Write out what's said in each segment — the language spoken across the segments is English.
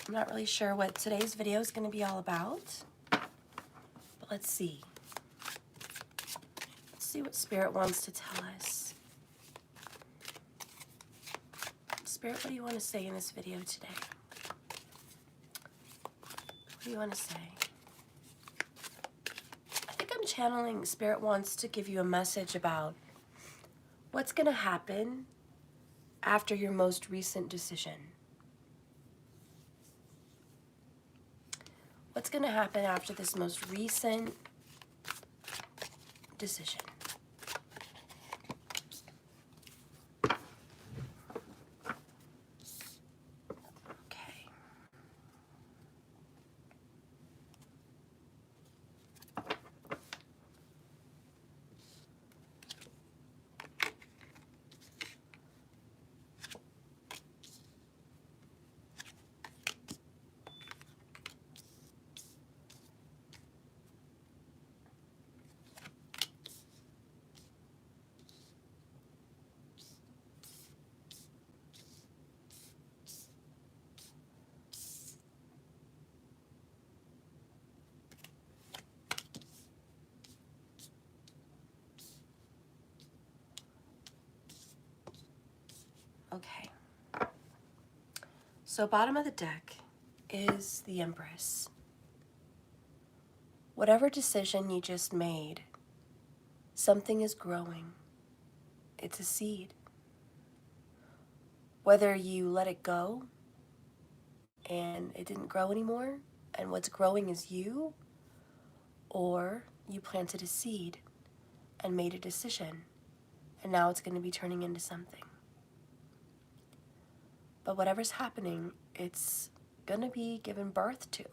I'm not really sure what today's video is going to be all about, but let's see. Let's see what Spirit wants to tell us. Spirit, what do you want to say in this video today? What do you want to say? I think I'm channeling Spirit wants to give you a message about what's going to happen after your most recent decision. What's going to happen after this most recent decision? Okay. Okay. So bottom of the deck is the Empress. Whatever decision you just made, something is growing. It's a seed. Whether you let it go and it didn't grow anymore, and what's growing is you, or you planted a seed and made a decision, and now it's going to be turning into something. But whatever's happening, it's going to be given birth to.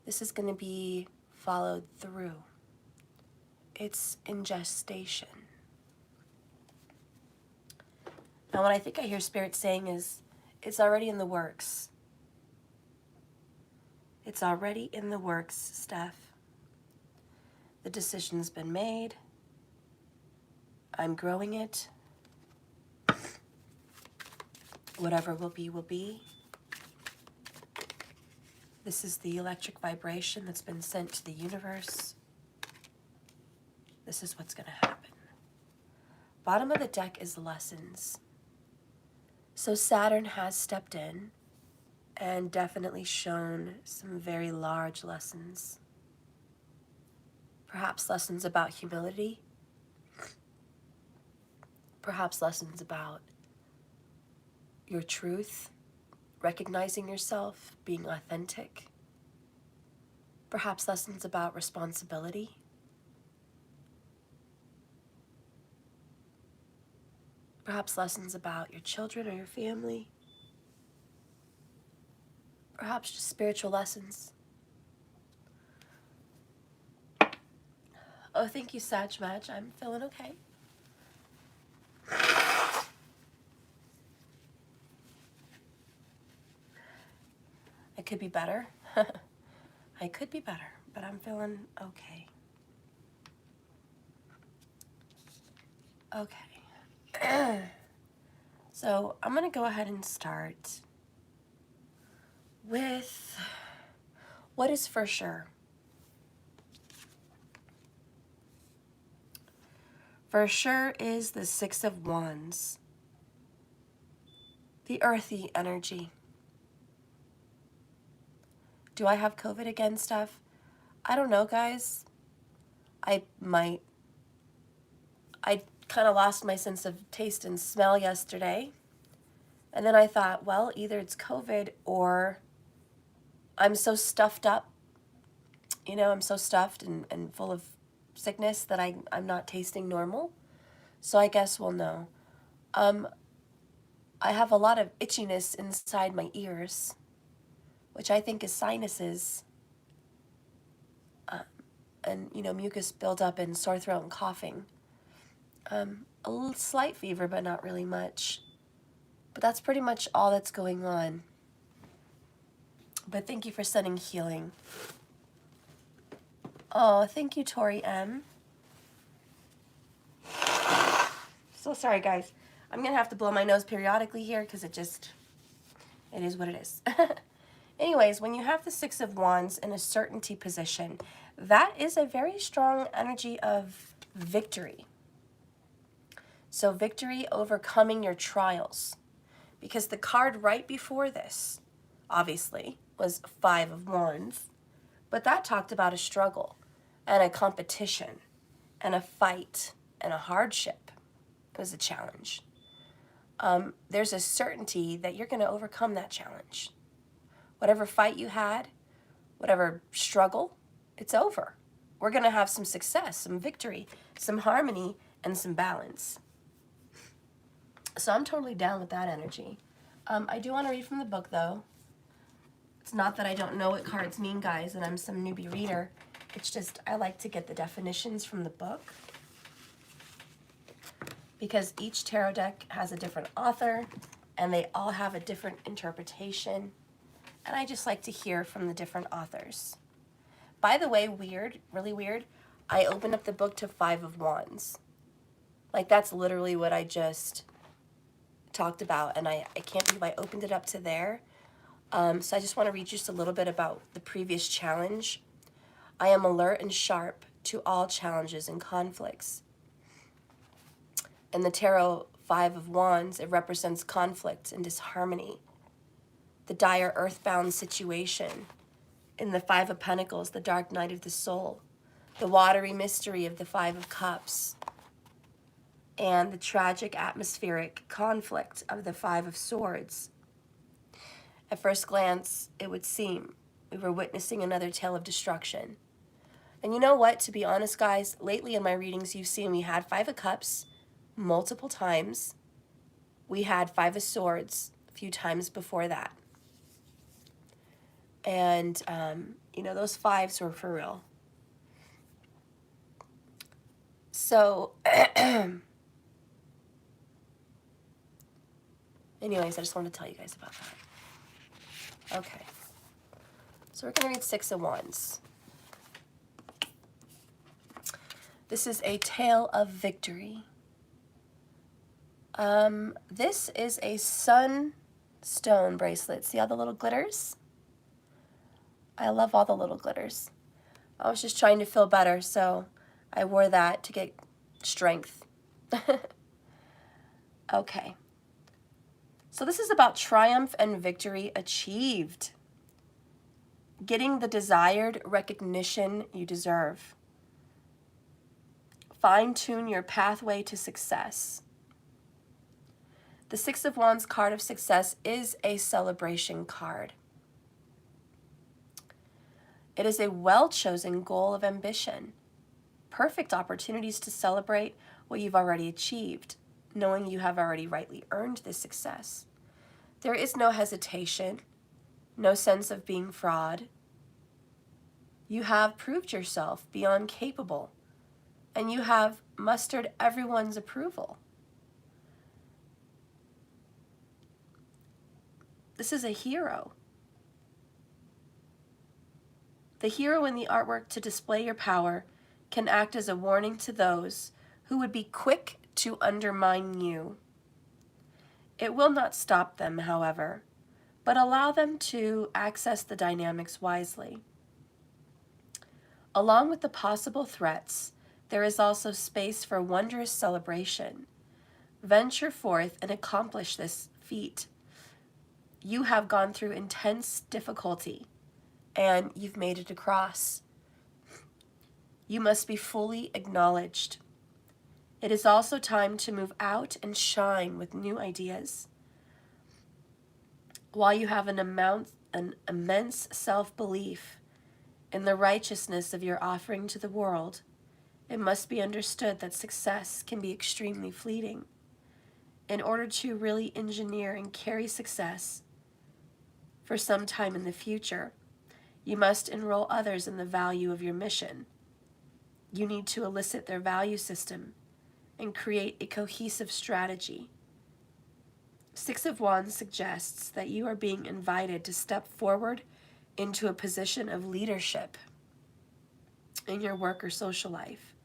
This is going to be followed through. It's in gestation. Now, what I think I hear Spirit saying is, it's already in the works. It's already in the works, Steph. The decision's been made. I'm growing it. Whatever will be, will be. This is the electric vibration that's been sent to the universe. This is what's going to happen. Bottom of the deck is lessons. So Saturn has stepped in and definitely shown some very large lessons. Perhaps lessons about humility. Perhaps lessons about your truth, recognizing yourself, being authentic. Perhaps lessons about responsibility. Perhaps lessons about your children or your family. Perhaps just spiritual lessons. Oh, thank you, Sag Match. I'm feeling okay. I could be better. I could be better, but I'm feeling okay. Okay. So I'm going to go ahead and start with what is for sure. For sure is the Six of Wands, the earthy energy. Do I have COVID again, Steph? I don't know, guys. I might. I kind of lost my sense of taste and smell yesterday. And then I thought, well, either it's COVID or I'm so stuffed up. You know, I'm so stuffed and full of sickness that I'm not tasting normal. So I guess we'll know. I have a lot of itchiness inside my ears, which I think is sinuses. And, you know, mucus buildup and sore throat and coughing. A little slight fever, but not really much. But that's pretty much all that's going on. But thank you for sending healing. Oh, thank you, Tori M. So sorry, guys. I'm going to have to blow my nose periodically here because it is what it is. Anyways, when you have the Six of Wands in a certainty position, that is a very strong energy of victory. So victory overcoming your trials. Because the card right before this, obviously, was Five of Wands. But that talked about a struggle and a competition and a fight and a hardship. It was a challenge. There's a certainty that you're going to overcome that challenge. Whatever fight you had, whatever struggle, it's over. We're going to have some success, some victory, some harmony, and some balance. So I'm totally down with that energy. I do want to read from the book, though. It's not that I don't know what cards mean, guys, and I'm some newbie reader. It's just I like to get the definitions from the book, because each tarot deck has a different author, and they all have a different interpretation. And I just like to hear from the different authors. By the way, weird, really weird, I opened up the book to Five of Wands. Like, that's literally what I just talked about, and I can't believe I opened it up to there. So I just want to read just a little bit about the previous challenge. I am alert and sharp to all challenges and conflicts. In the tarot Five of Wands, it represents conflict and disharmony, the dire earthbound situation. In the Five of Pentacles, the dark night of the soul, the watery mystery of the Five of Cups, and the tragic atmospheric conflict of the Five of Swords. At first glance, it would seem we were witnessing another tale of destruction. And you know what? To be honest, guys, lately in my readings, you've seen we had Five of Cups multiple times. We had Five of Swords a few times before that. And, those fives were for real. So, anyways, I just wanted to tell you guys about that. Okay. So we're going to read Six of Wands. This is a tale of victory. This is a sunstone bracelet. See all the little glitters? I love all the little glitters. I was just trying to feel better, so I wore that to get strength. Okay. So this is about triumph and victory achieved. Getting the desired recognition you deserve. Fine-tune your pathway to success. The Six of Wands card of success is a celebration card. It is a well-chosen goal of ambition. Perfect opportunities to celebrate what you've already achieved, knowing you have already rightly earned this success. There is no hesitation, no sense of being fraud. You have proved yourself beyond capable, and you have mustered everyone's approval. This is a hero. The hero in the artwork to display your power can act as a warning to those who would be quick to undermine you. It will not stop them, however, but allow them to access the dynamics wisely. Along with the possible threats, there is also space for wondrous celebration. Venture forth and accomplish this feat. You have gone through intense difficulty, and you've made it across. You must be fully acknowledged. It is also time to move out and shine with new ideas. While you have an immense self-belief in the righteousness of your offering to the world, it must be understood that success can be extremely fleeting. In order to really engineer and carry success for some time in the future, you must enroll others in the value of your mission. You need to elicit their value system and create a cohesive strategy. Six of Wands suggests that you are being invited to step forward into a position of leadership in your work or social life.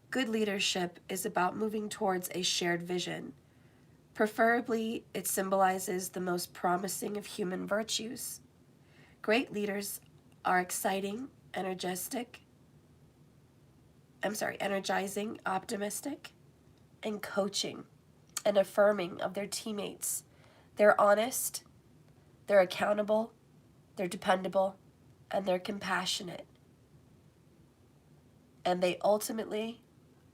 Good leadership is about moving towards a shared vision. Preferably, it symbolizes the most promising of human virtues. Great leaders are energizing, optimistic, and coaching and affirming of their teammates. They're honest, they're accountable, they're dependable, and they're compassionate. And they ultimately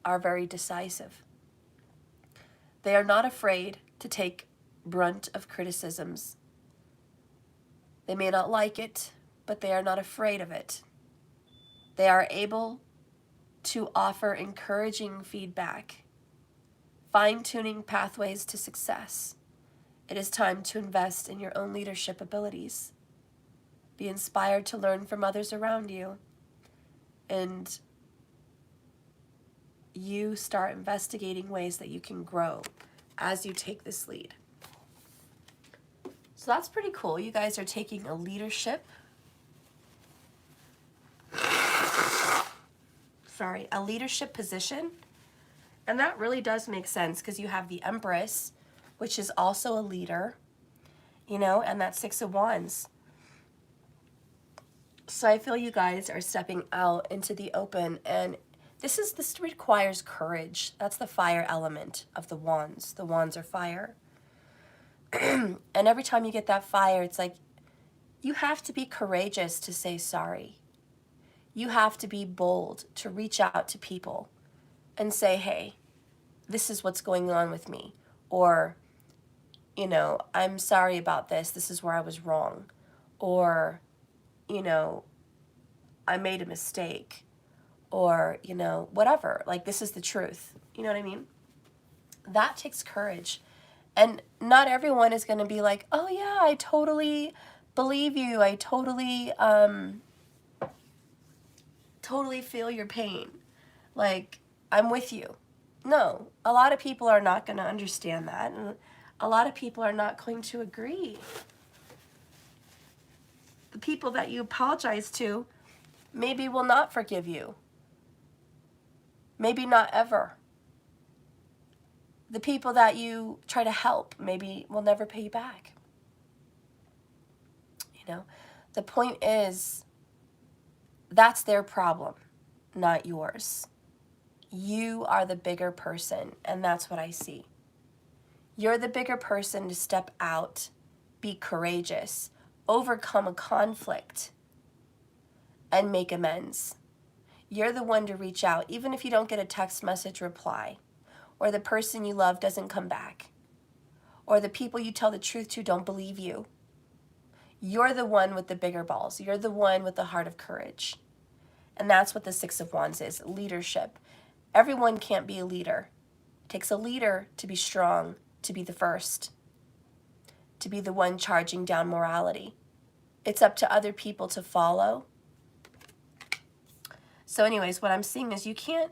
are very decisive. They are not afraid to take brunt of criticisms. They may not like it, but they are not afraid of it. They are able to offer encouraging feedback, fine-tuning pathways to success. It is time to invest in your own leadership abilities. Be inspired to learn from others around you, and you start investigating ways that you can grow as you take this lead. So that's pretty cool. You guys are taking a leadership position. And that really does make sense because you have the Empress, which is also a leader, you know, and that Six of Wands. So I feel you guys are stepping out into the open, and this requires courage. That's the fire element of the wands. The wands are fire. And every time you get that fire, it's like you have to be courageous to say sorry. You have to be bold to reach out to people and say, hey, this is what's going on with me. Or, you know, I'm sorry about this. This is where I was wrong. Or, you know, I made a mistake. Or, you know, whatever. Like, this is the truth. You know what I mean? That takes courage. And not everyone is going to be like, oh, yeah, I totally believe you. I totally feel your pain. Like, I'm with you. No, a lot of people are not going to understand that. And a lot of people are not going to agree. The people that you apologize to maybe will not forgive you. Maybe not ever. The people that you try to help maybe will never pay you back. You know, the point is, that's their problem, not yours. You are the bigger person, and that's what I see. You're the bigger person to step out, be courageous, overcome a conflict, and make amends. You're the one to reach out, even if you don't get a text message reply, or the person you love doesn't come back, or the people you tell the truth to don't believe you. You're the one with the bigger balls. You're the one with the heart of courage. And that's what the Six of Wands is, leadership. Everyone can't be a leader. It takes a leader to be strong, to be the first, to be the one charging down morality. It's up to other people to follow. So anyways, what I'm seeing is you can't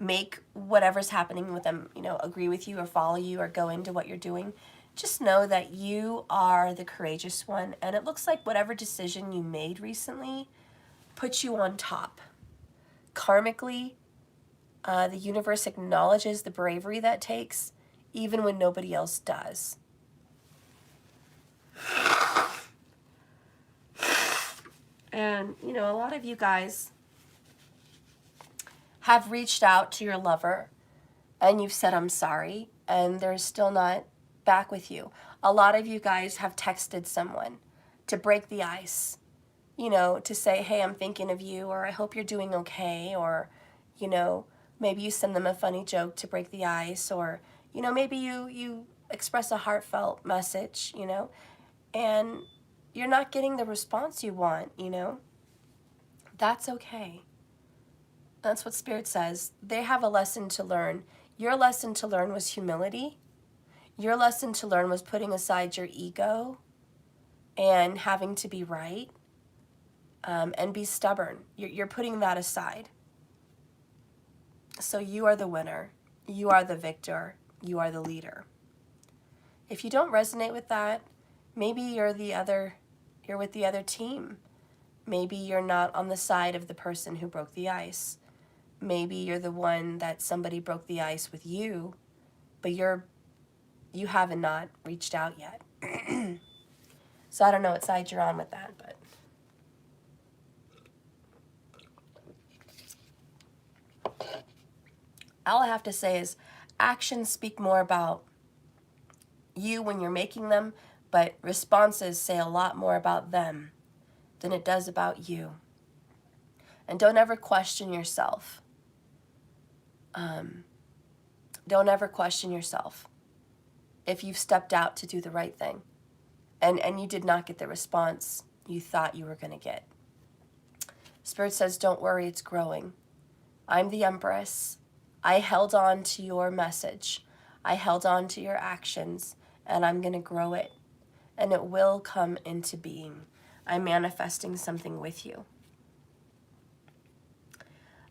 make whatever's happening with them, you know, agree with you or follow you or go into what you're doing. Just know that you are the courageous one. And it looks like whatever decision you made recently puts you on top. Karmically, the universe acknowledges the bravery that takes, even when nobody else does. And, you know, a lot of you guys have reached out to your lover and you've said, I'm sorry, and they're still not back with you. A lot of you guys have texted someone to break the ice, you know, to say, hey, I'm thinking of you, or I hope you're doing okay, or, you know, maybe you send them a funny joke to break the ice, or, you know, maybe you express a heartfelt message, you know, and you're not getting the response you want, you know. That's okay. That's what Spirit says. They have a lesson to learn. Your lesson to learn was humility. Your lesson to learn was putting aside your ego and having to be right, and be stubborn. You're putting that aside. So you are the winner. You are the victor. You are the leader. If you don't resonate with that, maybe you're with the other team. Maybe you're not on the side of the person who broke the ice. Maybe you're the one that somebody broke the ice with you, but you haven't not reached out yet. So I don't know what side you're on with that, but All I have to say is actions speak more about you when you're making them, but responses say a lot more about them than it does about you. And don't ever question yourself. Don't ever question yourself if you've stepped out to do the right thing and you did not get the response you thought you were going to get. Spirit says, don't worry, it's growing. I'm the Empress. I held on to your message. I held on to your actions, and I'm going to grow it. And it will come into being. I'm manifesting something with you.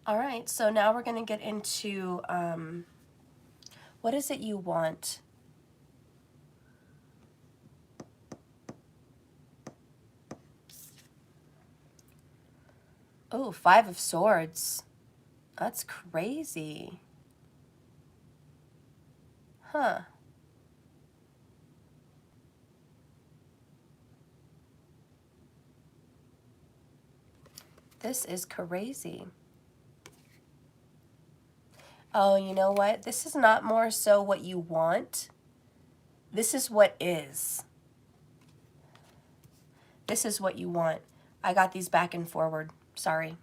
All right, so now we're going to get into what is it you want? Oh, 5 of Swords. That's crazy. Huh. This is crazy. Oh, you know what? This is not more so what you want. This is what is. This is what you want. I got these back and forward. Sorry.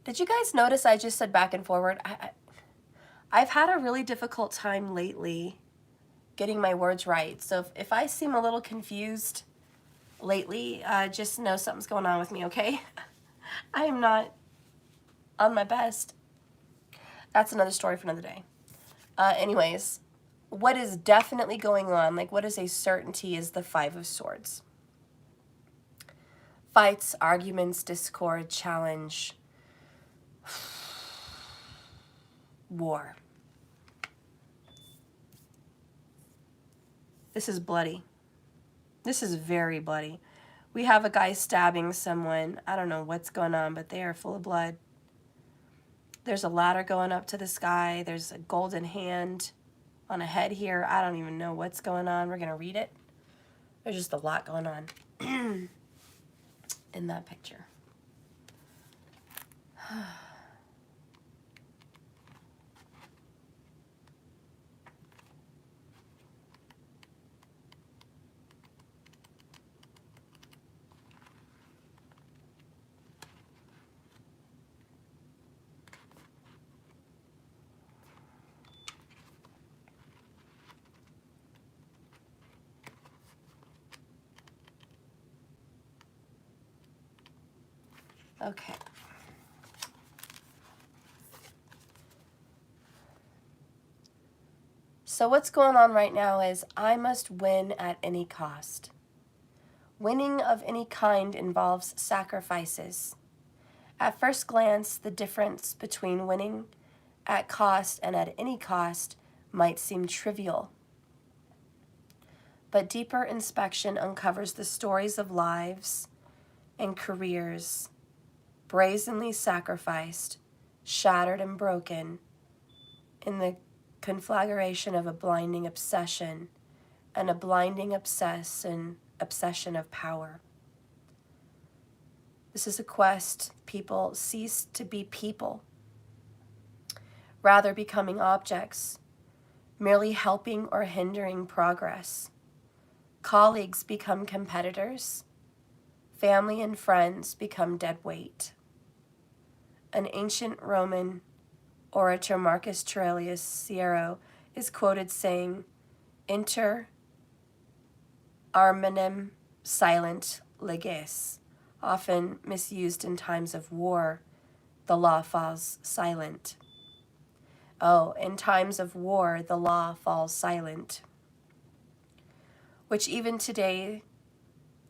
Did you guys notice I just said back and forward? I've had a really difficult time lately getting my words right. So if I seem a little confused lately, just know something's going on with me, okay? I am not on my best. That's another story for another day. Anyways, what is definitely going on, like what is a certainty, is the 5 of Swords. Fights, arguments, discord, challenge, war. This is bloody. This is very bloody. We have a guy stabbing someone. I don't know what's going on, but they are full of blood. There's a ladder going up to the sky. There's a golden hand on a head here. I don't even know what's going on. We're going to read it. There's just a lot going on in that picture. Okay. So what's going on right now is I must win at any cost. Winning of any kind involves sacrifices. At first glance, the difference between winning at cost and at any cost might seem trivial. But deeper inspection uncovers the stories of lives and careers brazenly sacrificed, shattered and broken in the conflagration of a blinding obsession and a blinding obsession of power. This is a quest. People cease to be people, rather becoming objects, merely helping or hindering progress. Colleagues become competitors. Family and friends become dead weight. An ancient Roman orator, Marcus Aurelius Cicero, is quoted saying, "Inter arminem silent leges." Often misused in times of war, the law falls silent. Oh, in times of war, the law falls silent. Which even today,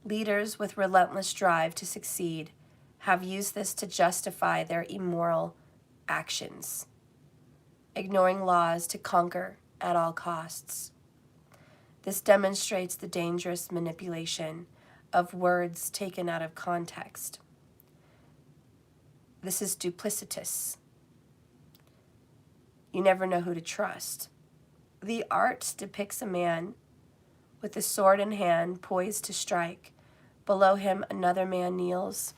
leaders with relentless drive to succeed have used this to justify their immoral actions, ignoring laws to conquer at all costs. This demonstrates the dangerous manipulation of words taken out of context. This is duplicitous. You never know who to trust. The art depicts a man with a sword in hand, poised to strike. Below him, another man kneels.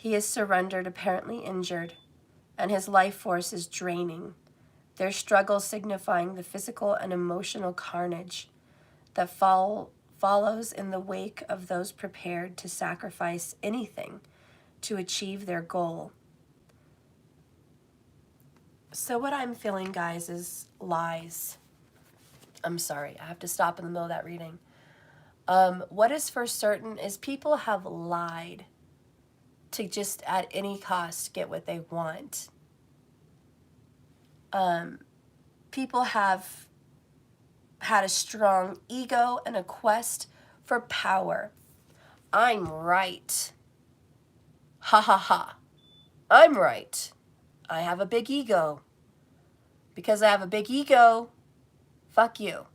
He is surrendered, apparently injured, and his life force is draining, their struggle signifying the physical and emotional carnage that follows in the wake of those prepared to sacrifice anything to achieve their goal. So what I'm feeling, guys, is lies. I'm sorry, I have to stop in the middle of that reading. What is for certain is people have lied to just at any cost get what they want. People have had a strong ego and a quest for power. I'm right. Ha ha ha. I'm right. I have a big ego. Because I have a big ego, fuck you.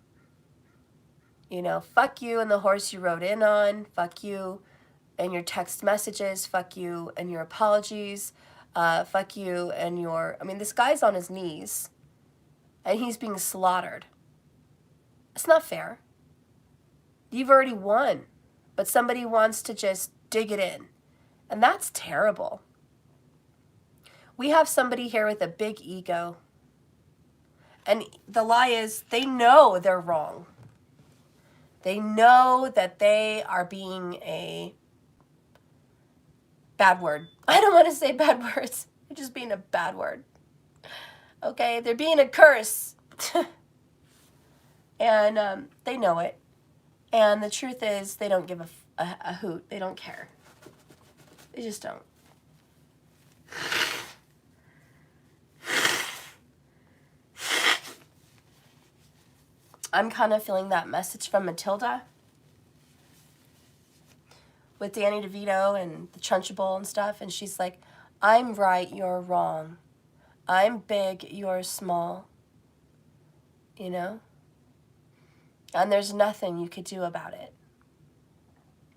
You know, fuck you and the horse you rode in on. Fuck you and your text messages. Fuck you and your apologies. Fuck you and your... I mean, this guy's on his knees and he's being slaughtered. It's not fair. You've already won, but somebody wants to just dig it in. And that's terrible. We have somebody here with a big ego. And the lie is they know they're wrong. They know that they are being a bad word. I don't want to say bad words. They're just being a bad word. Okay? They're being a curse. And they know it. And the truth is they don't give a hoot. They don't care. They just don't. I'm kind of feeling that message from Matilda with Danny DeVito and the Trunchbull and stuff. And she's like, I'm right, you're wrong. I'm big, you're small. You know? And there's nothing you could do about it.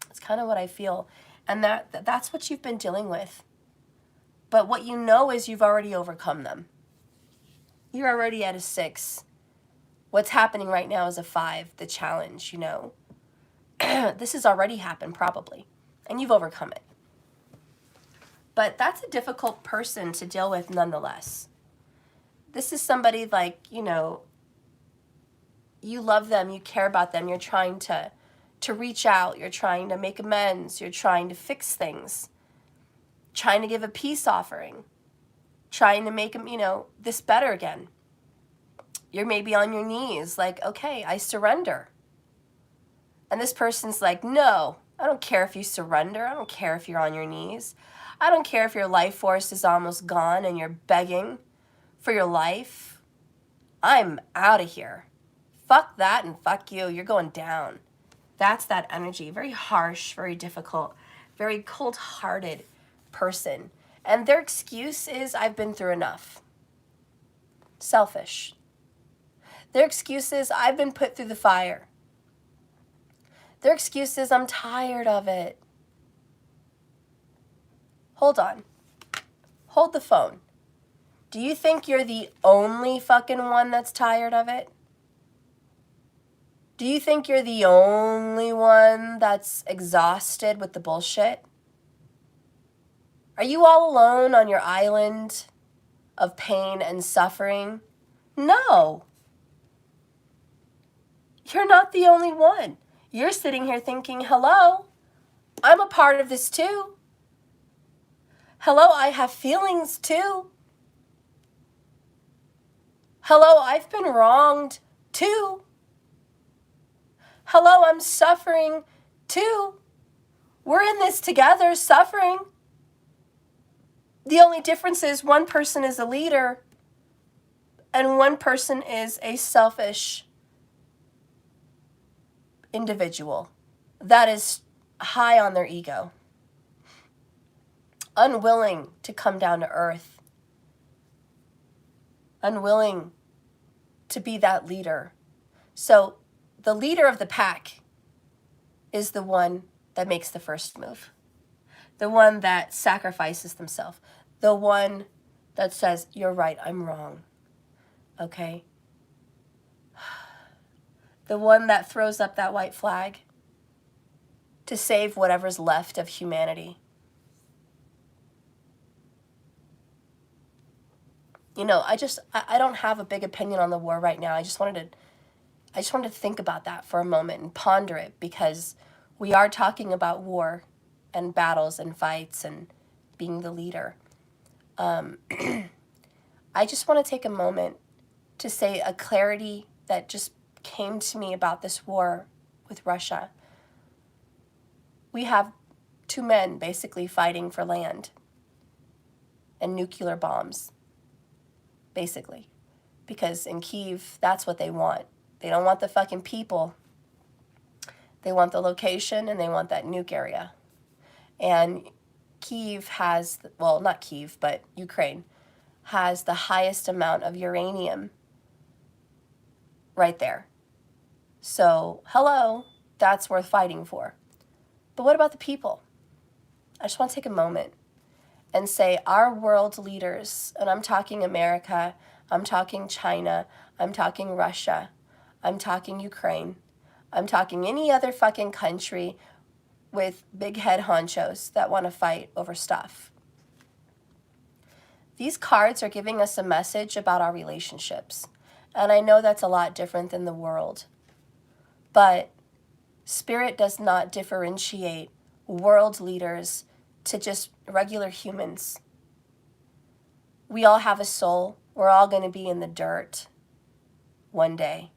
It's kind of what I feel. And that's what you've been dealing with. But what you know is you've already overcome them. You're already at a 6. What's happening right now is a 5, the challenge, you know. This has already happened, probably. And you've overcome it. But that's a difficult person to deal with nonetheless. This is somebody like, you know, you love them, you care about them, you're trying to reach out, you're trying to make amends, you're trying to fix things, trying to give a peace offering, trying to make them, you know, this better again. You're maybe on your knees like, okay, I surrender. And this person's like, no, I don't care if you surrender. I don't care if you're on your knees. I don't care if your life force is almost gone and you're begging for your life. I'm out of here. Fuck that and fuck you. You're going down. That's that energy. Very harsh, very difficult, very cold-hearted person. And their excuse is, I've been through enough. Selfish. Their excuse is, I've been put through the fire. Their excuse is, I'm tired of it. Hold on. Hold the phone. Do you think you're the only fucking one that's tired of it? Do you think you're the only one that's exhausted with the bullshit? Are you all alone on your island of pain and suffering? No. You're not the only one. You're sitting here thinking, hello, I'm a part of this too. Hello, I have feelings too. Hello, I've been wronged too. Hello, I'm suffering too. We're in this together, suffering. The only difference is one person is a leader and one person is a selfish individual that is high on their ego, unwilling to come down to earth, unwilling to be that leader. So the leader of the pack is the one that makes the first move, the one that sacrifices themselves, the one that says, you're right, I'm wrong, okay? The one that throws up that white flag to save whatever's left of humanity. You know, I don't have a big opinion on the war right now. I just wanted to think about that for a moment and ponder it, because we are talking about war and battles and fights and being the leader. I just want to take a moment to say a clarity that just came to me about this war with Russia. We have two men basically fighting for land and nuclear bombs, basically. Because in Kyiv, that's what they want. They don't want the fucking people. They want the location, and they want that nuke area. And Kyiv has, well, not Kyiv, but Ukraine has the highest amount of uranium right there. So, hello, that's worth fighting for. But what about the people? I just want to take a moment and say our world leaders, and I'm talking America, I'm talking China, I'm talking Russia, I'm talking Ukraine, I'm talking any other fucking country with big head honchos that want to fight over stuff. These cards are giving us a message about our relationships. And I know that's a lot different than the world. But Spirit does not differentiate world leaders to just regular humans. We all have a soul. We're all going to be in the dirt one day.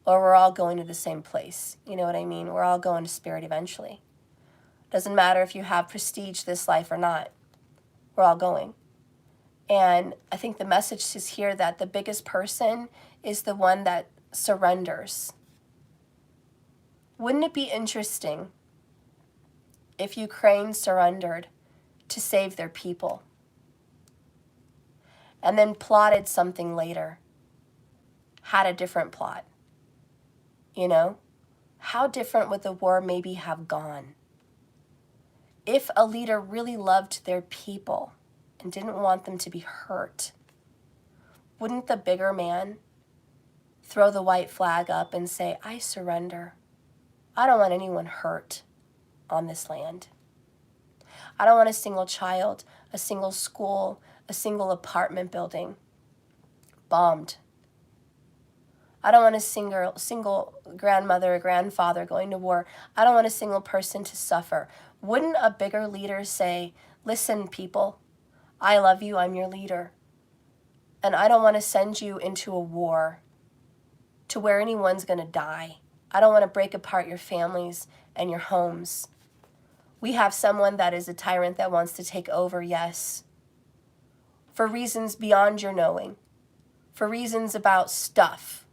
Or we're all going to the same place. You know what I mean? We're all going to Spirit eventually. Doesn't matter if you have prestige this life or not. We're all going. And I think the message is here that the biggest person is the one that surrenders. Wouldn't it be interesting if Ukraine surrendered to save their people and then plotted something later, had a different plot? You know, how different would the war maybe have gone? If a leader really loved their people and didn't want them to be hurt, wouldn't the bigger man throw the white flag up and say, I surrender. I don't want anyone hurt on this land. I don't want a single child, a single school, a single apartment building bombed. I don't want a single grandmother or grandfather going to war. I don't want a single person to suffer. Wouldn't a bigger leader say, listen, people, I love you, I'm your leader. And I don't want to send you into a war to where anyone's going to die. I don't want to break apart your families and your homes. We have someone that is a tyrant that wants to take over, yes, for reasons beyond your knowing, for reasons about stuff.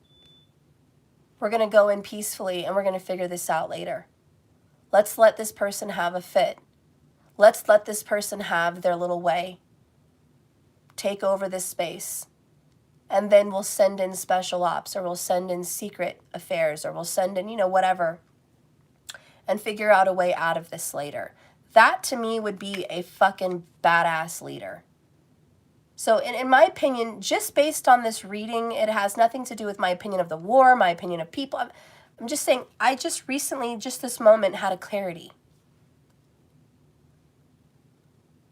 We're going to go in peacefully and we're going to figure this out later. Let's let this person have a fit. Let's let this person have their little way. Take over this space. And then we'll send in special ops, or we'll send in secret affairs, or we'll send in, whatever, and figure out a way out of this later. That to me would be a fucking badass leader. So in my opinion, just based on this reading, it has nothing to do with my opinion of the war, my opinion of people. I'm just saying, I just recently, just this moment, had a clarity.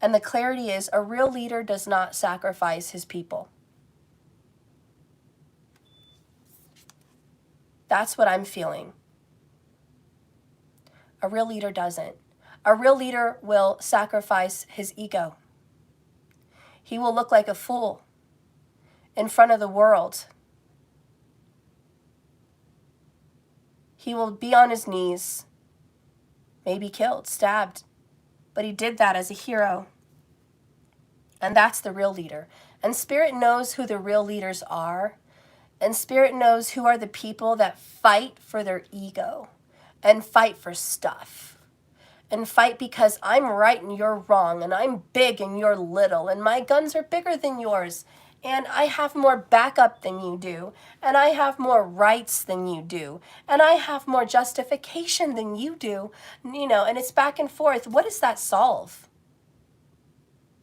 And the clarity is, a real leader does not sacrifice his people. That's what I'm feeling. A real leader doesn't. A real leader will sacrifice his ego. He will look like a fool in front of the world. He will be on his knees, maybe killed, stabbed, but he did that as a hero. And that's the real leader. And Spirit knows who the real leaders are. And Spirit knows who are the people that fight for their ego and fight for stuff. And fight because I'm right and you're wrong, and I'm big and you're little, and my guns are bigger than yours, and I have more backup than you do, and I have more rights than you do, and I have more justification than you do, and it's back and forth. What does that solve?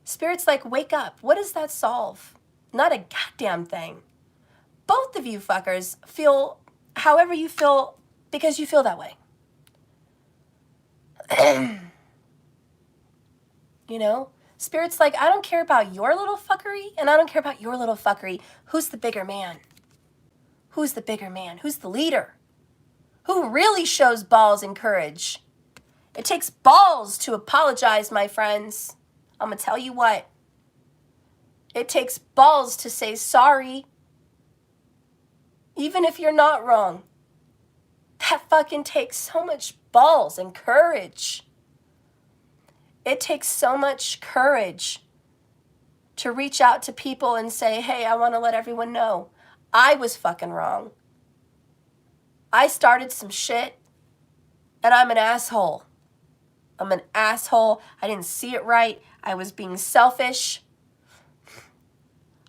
Spirit's like, wake up. What does that solve? Not a goddamn thing. Both of you fuckers feel however you feel because you feel that way. Spirit's like, I don't care about your little fuckery, and I don't care about your little fuckery. Who's the bigger man? Who's the bigger man? Who's the leader? Who really shows balls and courage? It takes balls to apologize, my friends. I'm going to tell you what. It takes balls to say sorry. Even if you're not wrong. That fucking takes so much balls and courage. It takes so much courage to reach out to people and say, hey, I want to let everyone know I was fucking wrong. I started some shit and I'm an asshole. I'm an asshole. I didn't see it right. I was being selfish.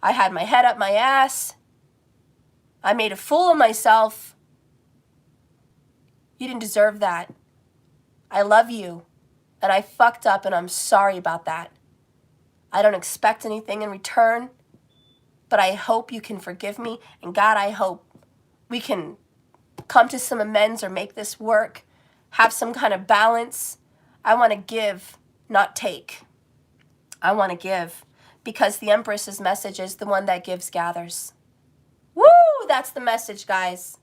I had my head up my ass. I made a fool of myself. You didn't deserve that. I love you. And I fucked up and I'm sorry about that. I don't expect anything in return. But I hope you can forgive me. And God, I hope we can come to some amends or make this work. Have some kind of balance. I want to give, not take. I want to give. Because the Empress's message is the one that gives gathers. Woo! That's the message, guys.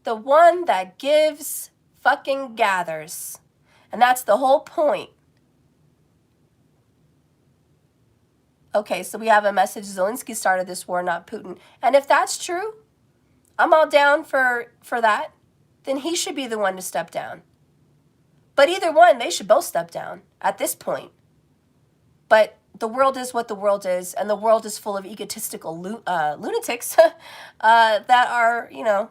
The one that gives fucking gathers. And that's the whole point. Okay, so we have a message. Zelensky started this war, not Putin. And if that's true, I'm all down for that. Then he should be the one to step down. But either one, they should both step down at this point. But the world is what the world is, and the world is full of egotistical lunatics that are, you know,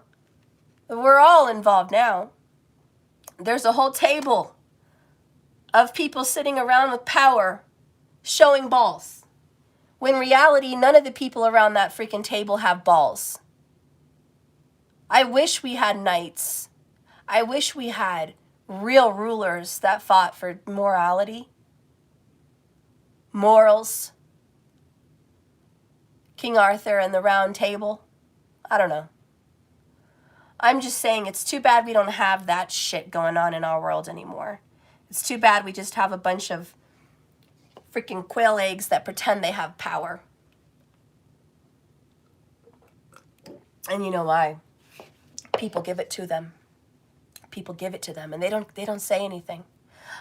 we're all involved now. There's a whole table of people sitting around with power showing balls. When in reality, none of the people around that freaking table have balls. I wish we had knights. I wish we had real rulers that fought for morality. Morals. King Arthur and the Round Table. I don't know. I'm just saying it's too bad we don't have that shit going on in our world anymore. It's too bad we just have a bunch of freaking quail eggs that pretend they have power. And you know why? People give it to them. People give it to them and they don't say anything.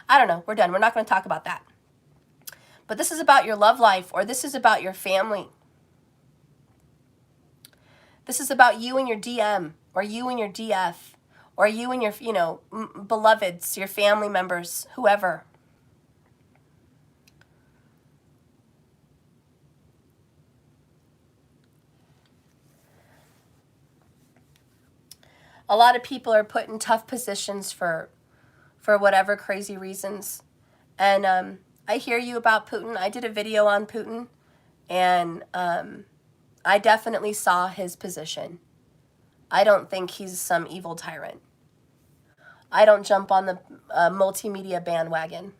I don't know. We're done. We're not going to talk about that. But this is about your love life, or this is about your family. This is about you and your DM, or you and your DF, or you and your, you know, beloveds, your family members, whoever. A lot of people are put in tough positions for whatever crazy reasons. And I hear you about Putin. I did a video on Putin, and I definitely saw his position. I don't think he's some evil tyrant. I don't jump on the multimedia bandwagon.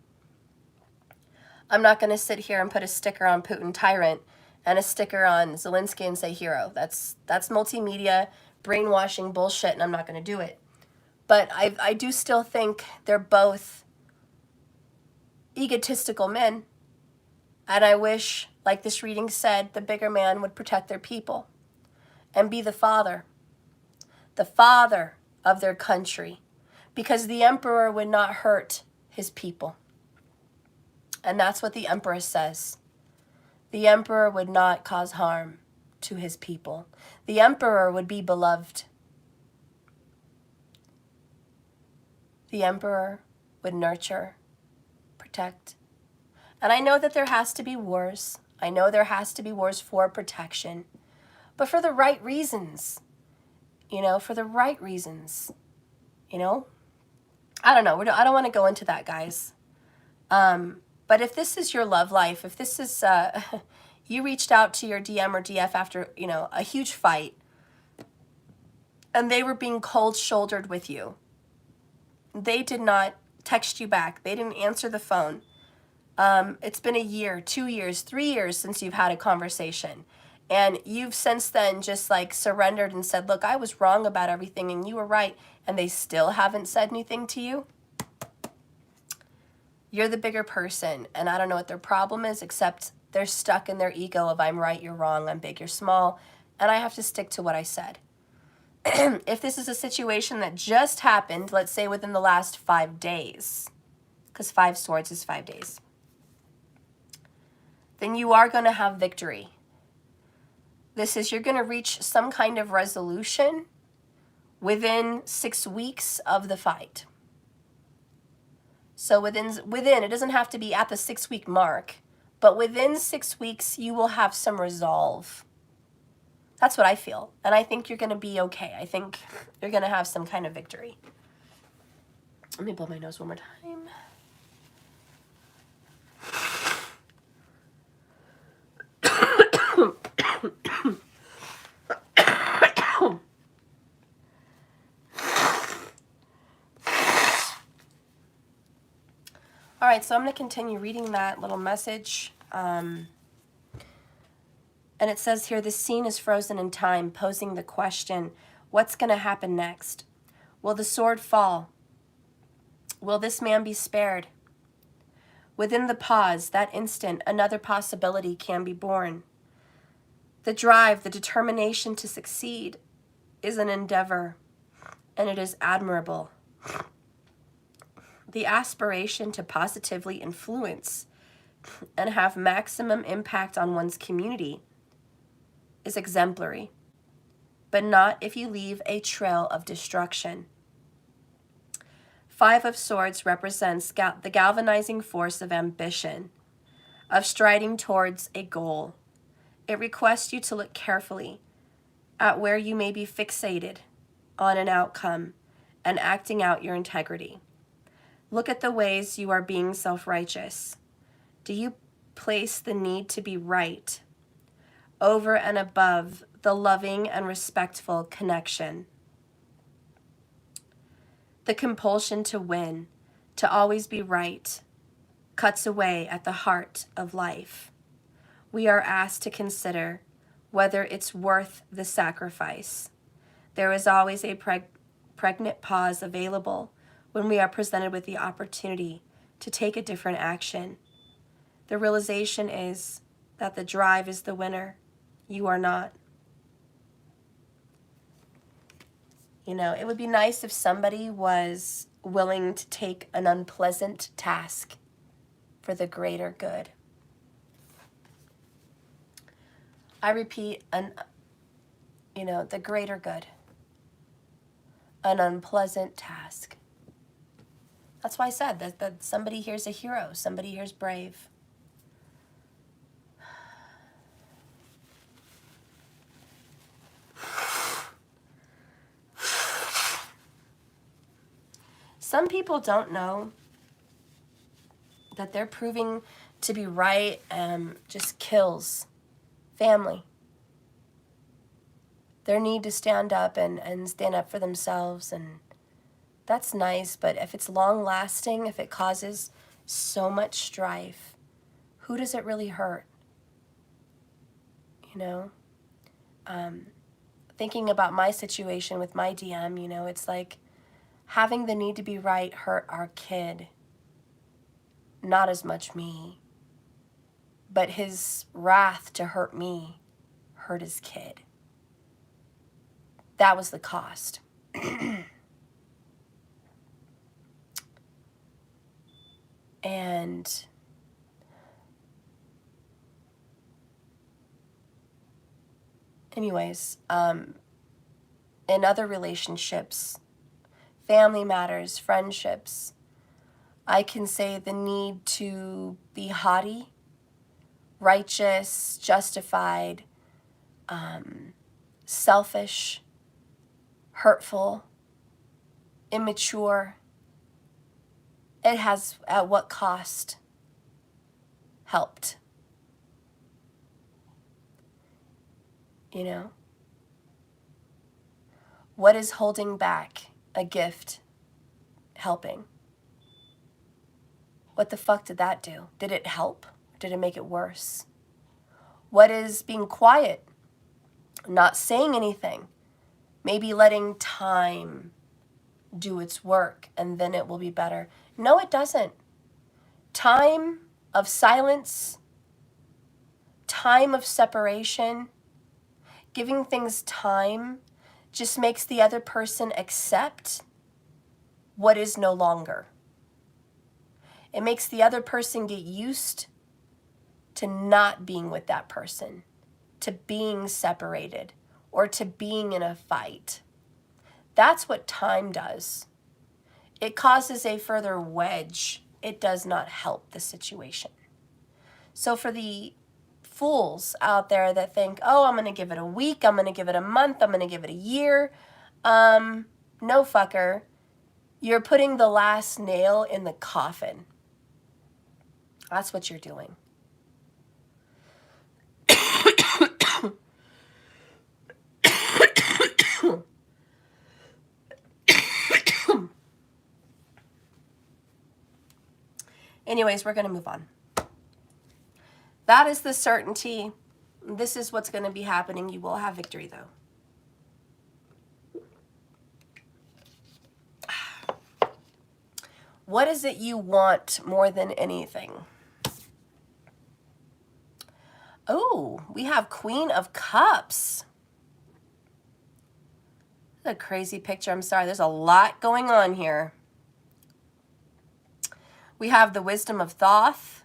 I'm not going to sit here and put a sticker on Putin tyrant and a sticker on Zelensky and say hero. That's multimedia brainwashing bullshit, and I'm not going to do it. But I do still think they're both egotistical men. And I wish, like this reading said, the bigger man would protect their people and be the father of their country, because the emperor would not hurt his people. And that's what the Empress says. The emperor would not cause harm to his people. The emperor would be beloved. The emperor would nurture, protect. And I know that there has to be wars. I know there has to be wars for protection, but for the right reasons. You know, for the right reasons. You know? I don't know. I don't want to go into that, guys. But if this is your love life, if this is, you reached out to your DM or DF after, you know, a huge fight, and they were being cold-shouldered with you. They did not text you back. They didn't answer the phone. It's been a year, 2 years, 3 years since you've had a conversation. And you've since then just like surrendered and said, look, I was wrong about everything and you were right. And they still haven't said anything to you. You're the bigger person, and I don't know what their problem is, except they're stuck in their ego of I'm right, you're wrong, I'm big, you're small, and I have to stick to what I said. If this is a situation that just happened, let's say within the last 5 days, because 5 swords is 5 days, then you are going to have victory. This is, you're going to reach some kind of resolution within 6 weeks of the fight. So within, it doesn't have to be at the 6-week mark, but within 6 weeks, you will have some resolve. That's what I feel. And I think you're going to be okay. I think you're going to have some kind of victory. Let me blow my nose one more time. All right, so I'm going to continue reading that little message. And it says here, the scene is frozen in time, posing the question, what's going to happen next? Will the sword fall? Will this man be spared? Within the pause, that instant, another possibility can be born. The drive, the determination to succeed is an endeavor, and it is admirable. The aspiration to positively influence and have maximum impact on one's community is exemplary, but not if you leave a trail of destruction. 5 of Swords represents the galvanizing force of ambition, of striding towards a goal. It requests you to look carefully at where you may be fixated on an outcome and acting out your integrity. Look at the ways you are being self-righteous. Do you place the need to be right over and above the loving and respectful connection? The compulsion to win, to always be right, cuts away at the heart of life. We are asked to consider whether it's worth the sacrifice. There is always a pregnant pause available when we are presented with the opportunity to take a different action. The realization is that the drive is the winner. You are not. You know, it would be nice if somebody was willing to take an unpleasant task for the greater good. I repeat, the greater good. An unpleasant task. That's why I said that somebody here's a hero, somebody here's brave. Some people don't know that they're proving to be right just kills family. Their need to stand up and stand up for themselves, and that's nice, but if it's long-lasting, if it causes so much strife, who does it really hurt? You know? Thinking about my situation with my DM, it's like having the need to be right hurt our kid, not as much me. But his wrath to hurt me hurt his kid. That was the cost. And anyways, in other relationships, family matters, friendships, I can say the need to be haughty, righteous, justified, selfish, hurtful, immature. It has, at what cost, helped? You know? What is holding back a gift helping? What the fuck did that do? Did it help? Did it make it worse? What is being quiet? Not saying anything? Maybe letting time do its work and then it will be better. No, it doesn't. Time of silence, time of separation, giving things time just makes the other person accept what is no longer. It makes the other person get used to not being with that person, to being separated, or to being in a fight. That's what time does. It causes a further wedge. It does not help the situation. So for the fools out there that think, oh, I'm going to give it a week, I'm going to give it a month, I'm going to give it a year, no fucker. You're putting the last nail in the coffin. That's what you're doing. Anyways, we're going to move on. That is the certainty. This is what's going to be happening. You will have victory, though. What is it you want more than anything? Oh, we have Queen of Cups. That's a crazy picture. I'm sorry. There's a lot going on here. We have the Wisdom of Thoth.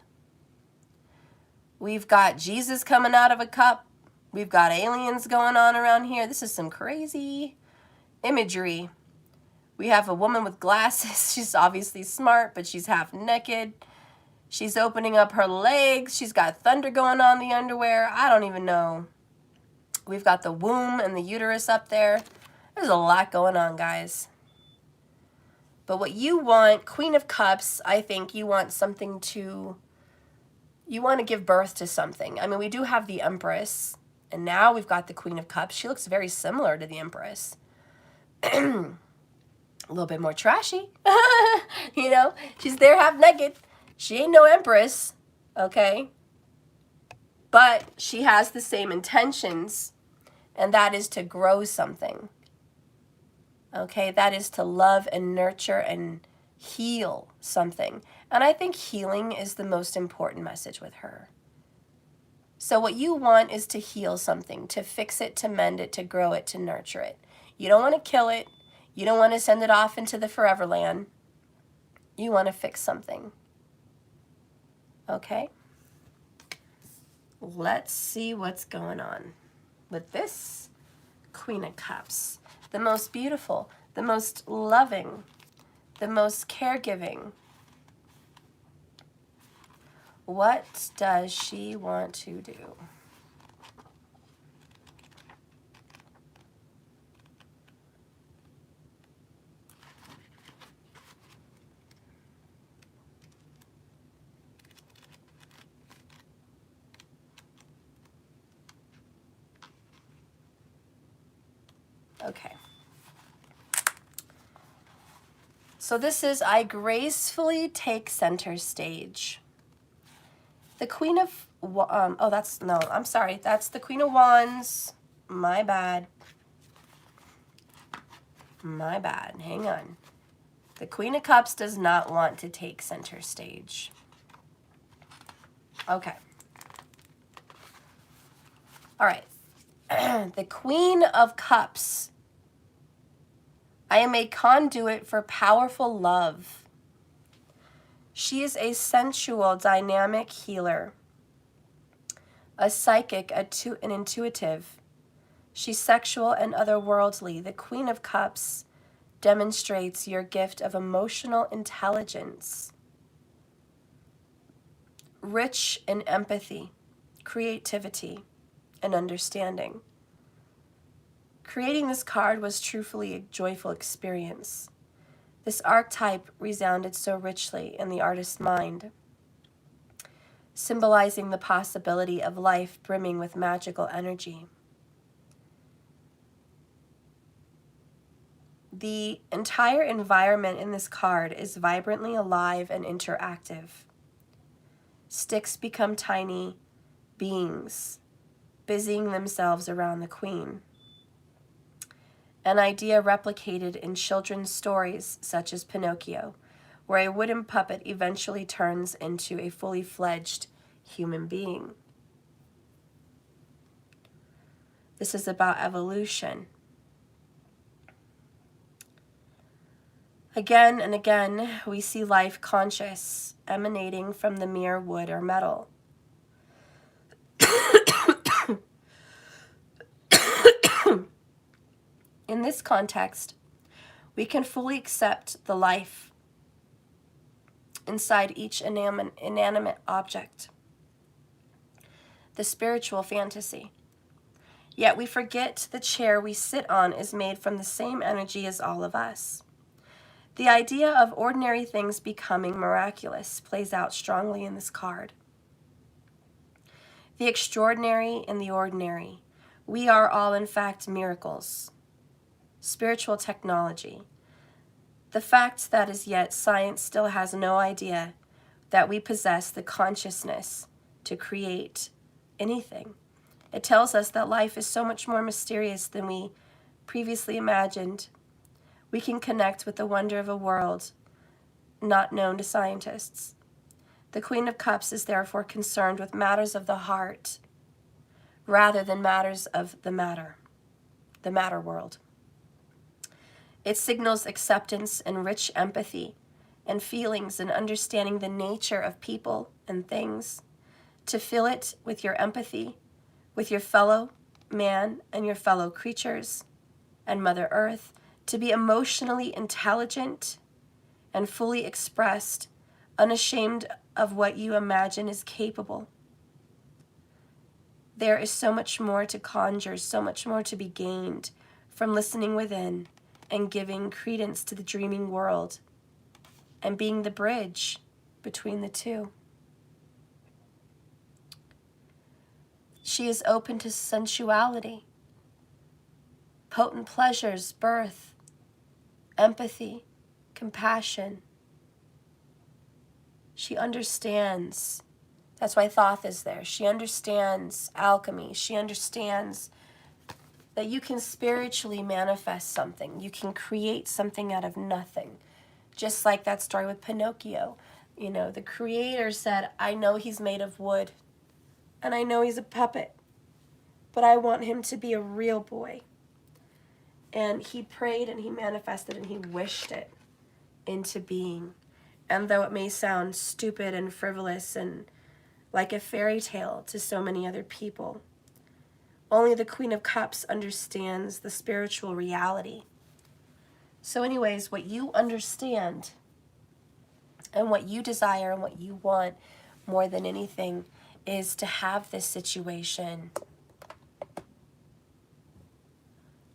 We've got Jesus coming out of a cup. We've got aliens going on around here. This is some crazy imagery. We have a woman with glasses. She's obviously smart, but she's half naked. She's opening up her legs. She's got thunder going on in the underwear. I don't even know. We've got the womb and the uterus up there. There's a lot going on, guys. But what you want, Queen of Cups, I think you want something to... You want to give birth to something. I mean, we do have the Empress, and now we've got the Queen of Cups. She looks very similar to the Empress. A little bit more trashy. You know, she's there half naked. She ain't no Empress, okay? But she has the same intentions, and that is to grow something. Okay, that is to love and nurture and heal something. And I think healing is the most important message with her. So what you want is to heal something, to fix it, to mend it, to grow it, to nurture it. You don't want to kill it. You don't want to send it off into the forever land. You want to fix something. Okay? Let's see what's going on with this Queen of Cups. The most beautiful, the most loving, the most caregiving. What does she want to do? Okay. So this is, I gracefully take center stage. The Queen of, oh, that's, no, I'm sorry. That's the Queen of Wands. My bad. My bad. Hang on. The Queen of Cups does not want to take center stage. Okay. All right. The Queen of Cups. I am a conduit for powerful love. She is a sensual, dynamic healer, a psychic, an intuitive. She's sexual and otherworldly. The Queen of Cups demonstrates your gift of emotional intelligence, rich in empathy, creativity, and understanding. Creating this card was truly a joyful experience. This archetype resounded so richly in the artist's mind, symbolizing the possibility of life brimming with magical energy. The entire environment in this card is vibrantly alive and interactive. Sticks become tiny beings, busying themselves around the Queen. An idea replicated in children's stories such as Pinocchio, where a wooden puppet eventually turns into a fully fledged human being. This is about evolution. Again and again, we see life conscious emanating from the mere wood or metal. In this context, we can fully accept the life inside each inanimate object, the spiritual fantasy. Yet we forget the chair we sit on is made from the same energy as all of us. The idea of ordinary things becoming miraculous plays out strongly in this card. The extraordinary and the ordinary. We are all, in fact, miracles. Spiritual technology. The fact that as yet science still has no idea that we possess the consciousness to create anything. It tells us that life is so much more mysterious than we previously imagined. We can connect with the wonder of a world not known to scientists. The Queen of Cups is therefore concerned with matters of the heart rather than matters of the matter world. It signals acceptance and rich empathy and feelings and understanding the nature of people and things. To feel it with your empathy, with your fellow man and your fellow creatures and Mother Earth, to be emotionally intelligent and fully expressed, unashamed of what you imagine is capable. There is so much more to conjure, so much more to be gained from listening within and giving credence to the dreaming world and being the bridge between the two. She is open to sensuality, potent pleasures, birth, empathy, compassion. She understands. That's why Thoth is there. She understands alchemy. She understands that you can spiritually manifest something. You can create something out of nothing. Just like that story with Pinocchio. You know, the creator said, I know he's made of wood, and I know he's a puppet, but I want him to be a real boy. And he prayed and he manifested and he wished it into being. And though it may sound stupid and frivolous and like a fairy tale to so many other people, only the Queen of Cups understands the spiritual reality. So anyways, what you understand and what you desire and what you want more than anything is to have this situation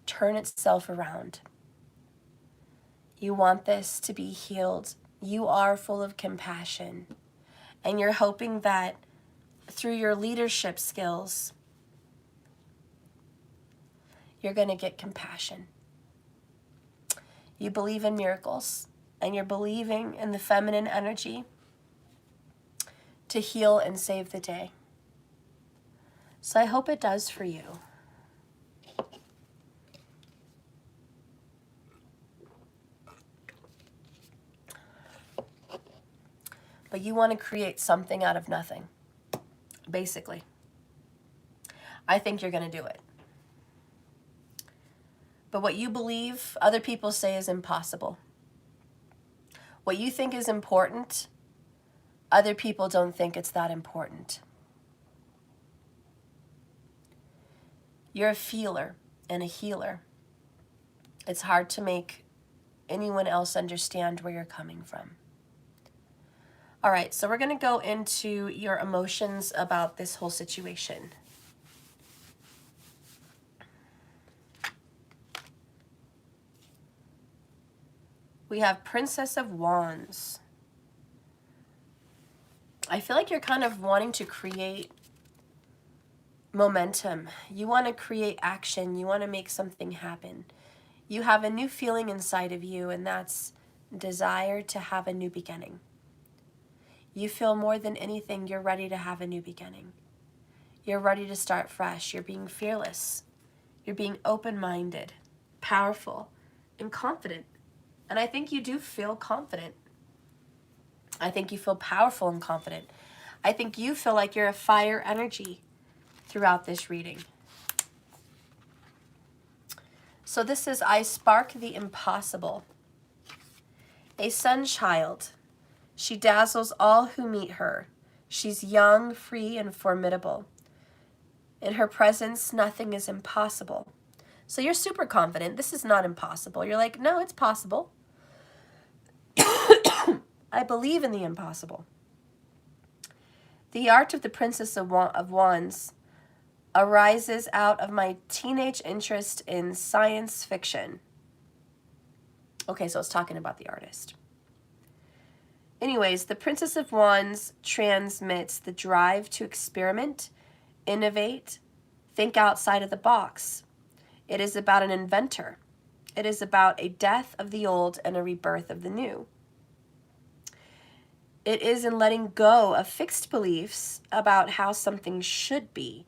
turn itself around. You want this to be healed. You are full of compassion. And you're hoping that through your leadership skills, you're going to get compassion. You believe in miracles, and you're believing in the feminine energy to heal and save the day. So I hope it does for you. But you want to create something out of nothing, basically. I think you're going to do it. But what you believe, other people say is impossible. What you think is important, other people don't think it's that important. You're a feeler and a healer. It's hard to make anyone else understand where you're coming from. All right, so we're going to go into your emotions about this whole situation. We have Princess of Wands. I feel like you're kind of wanting to create momentum. You want to create action. You want to make something happen. You have a new feeling inside of you, and that's desire to have a new beginning. You feel more than anything you're ready to have a new beginning. You're ready to start fresh. You're being fearless. You're being open-minded, powerful, and confident. And I think you do feel confident. I think you feel powerful and confident. I think you feel like you're a fire energy throughout this reading. So this is, I spark the impossible. A sun child. She dazzles all who meet her. She's young, free, and formidable. In her presence, nothing is impossible. So you're super confident. This is not impossible. You're like, no, it's possible. I believe in the impossible. The art of the Princess of Wands arises out of my teenage interest in science fiction. Okay, so it's talking about the artist. Anyways, the Princess of Wands transmits the drive to experiment, innovate, think outside of the box. It is about an inventor. It is about a death of the old and a rebirth of the new. It is in letting go of fixed beliefs about how something should be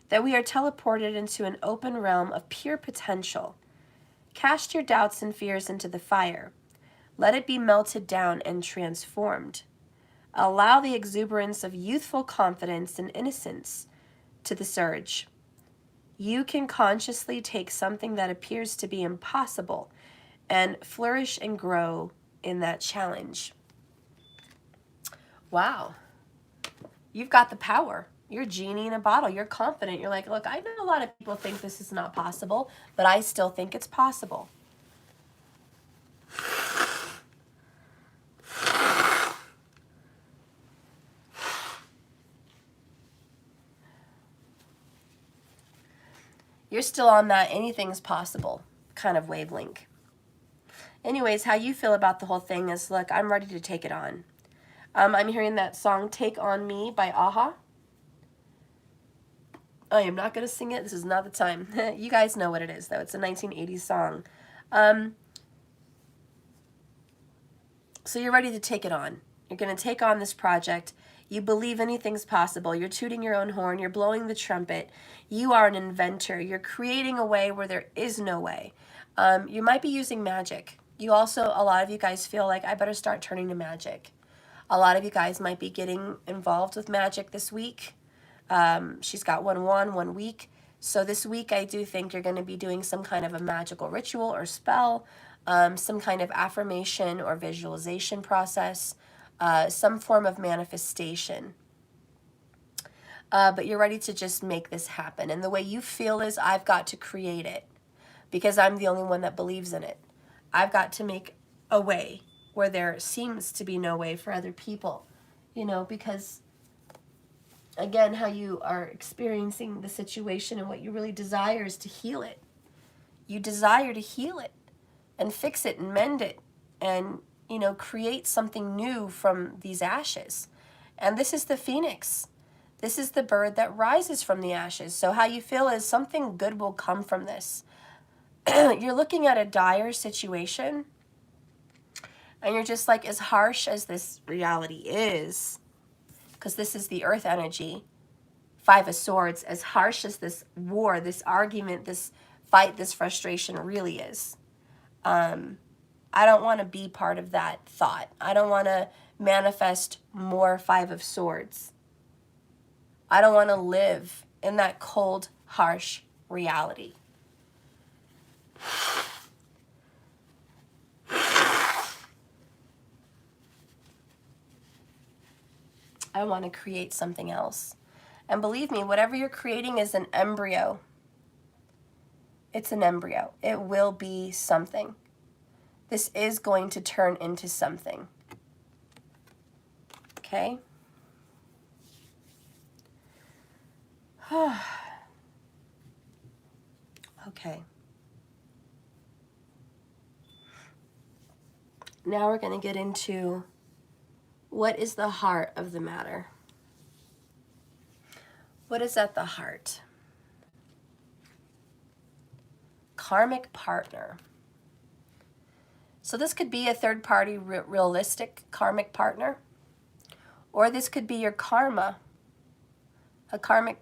that we are teleported into an open realm of pure potential. Cast your doubts and fears into the fire. Let it be melted down and transformed. Allow the exuberance of youthful confidence and innocence to the surge. You can consciously take something that appears to be impossible and flourish and grow in that challenge. Wow. You've got the power. You're genie in a bottle. You're confident. You're like, look, I know a lot of people think this is not possible, but I still think it's possible. You're still on that anything's possible kind of wavelength. Anyways, how you feel about the whole thing is, look, I'm ready to take it on. I'm hearing that song Take On Me by Aha. I am not going to sing it. This is not the time. You guys know what it is, though. It's a 1980s song. So you're ready to take it on. You're going to take on this project. You believe anything's possible. You're tooting your own horn. You're blowing the trumpet. You are an inventor. You're creating a way where there is no way. You might be using magic. You also, a lot of you guys feel like, I better start turning to magic. A lot of you guys might be getting involved with magic this week. She's got 1 week. So this week I do think you're going to be doing some kind of a magical ritual or spell, some kind of affirmation or visualization process, some form of manifestation. But you're ready to just make this happen. And the way you feel is, I've got to create it because I'm the only one that believes in it. I've got to make a way where there seems to be no way for other people, you know, because again, how you are experiencing the situation and what you really desire is to heal it. You desire to heal it and fix it and mend it and, you know, create something new from these ashes. And this is the phoenix. This is the bird that rises from the ashes. So how you feel is something good will come from this. You're looking at a dire situation and you're just like, as harsh as this reality is, because this is the earth energy, 5 of Swords, as harsh as this war, this argument, this fight, this frustration really is. I don't want to be part of that thought. I don't want to manifest more 5 of Swords. I don't want to live in that cold, harsh reality. I want to create something else. And believe me, whatever you're creating is an embryo. It's an embryo. It will be something. This is going to turn into something. Okay? Okay. Now we're going to get into what is the heart of the matter. What is at the heart? Karmic partner. So this could be a third-party realistic karmic partner, or this could be your karma, a karmic,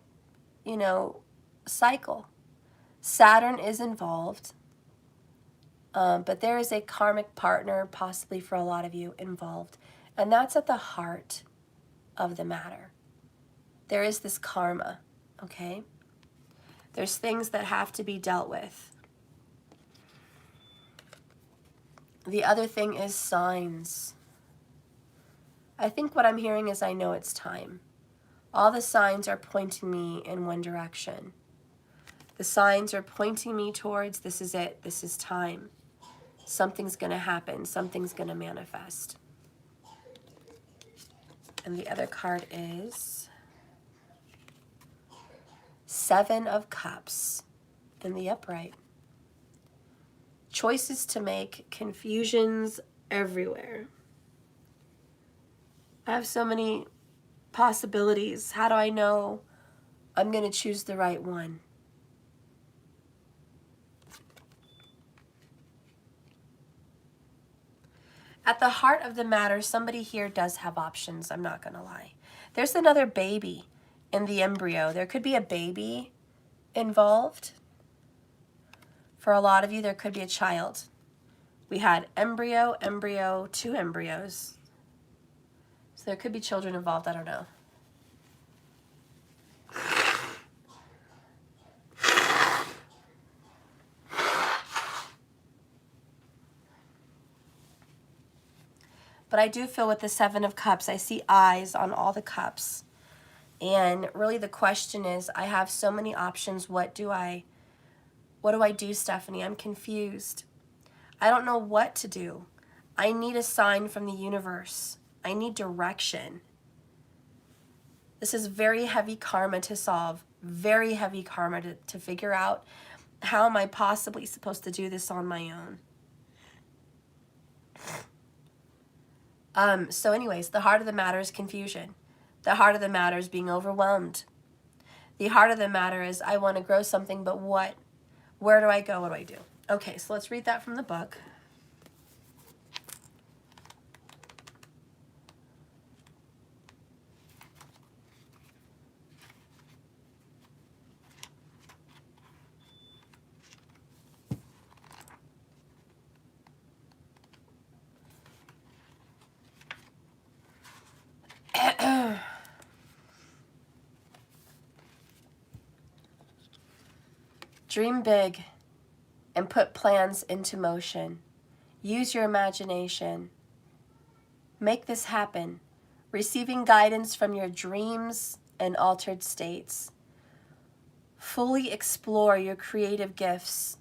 you know, cycle. Saturn is involved, but there is a karmic partner, possibly for a lot of you, involved. And that's at the heart of the matter. There is this karma, okay? There's things that have to be dealt with. The other thing is signs. I think what I'm hearing is I know it's time. All the signs are pointing me in one direction. The signs are pointing me towards this is it, this is time. Something's going to happen, something's going to manifest. And the other card is Seven of Cups in the upright. Choices to make, confusions everywhere. I have so many possibilities. How do I know I'm going to choose the right one? At the heart of the matter, somebody here does have options, I'm not going to lie. There's another baby in the embryo. There could be a baby involved. For a lot of you, there could be a child. We had embryo, embryo, 2 embryos. So there could be children involved, I don't know. But I do feel with the Seven of Cups, I see eyes on all the cups. And really the question is, I have so many options. What do I do, Stephanie? I'm confused. I don't know what to do. I need a sign from the universe. I need direction. This is very heavy karma to solve. Very heavy karma to figure out. How am I possibly supposed to do this on my own? So anyways, the heart of the matter is confusion. The heart of the matter is being overwhelmed. The heart of the matter is I want to grow something, but what? Where do I go? What do I do? Okay, so let's read that from the book. Dream big and put plans into motion. Use your imagination. Make this happen. Receiving guidance from your dreams and altered states. Fully explore your creative gifts.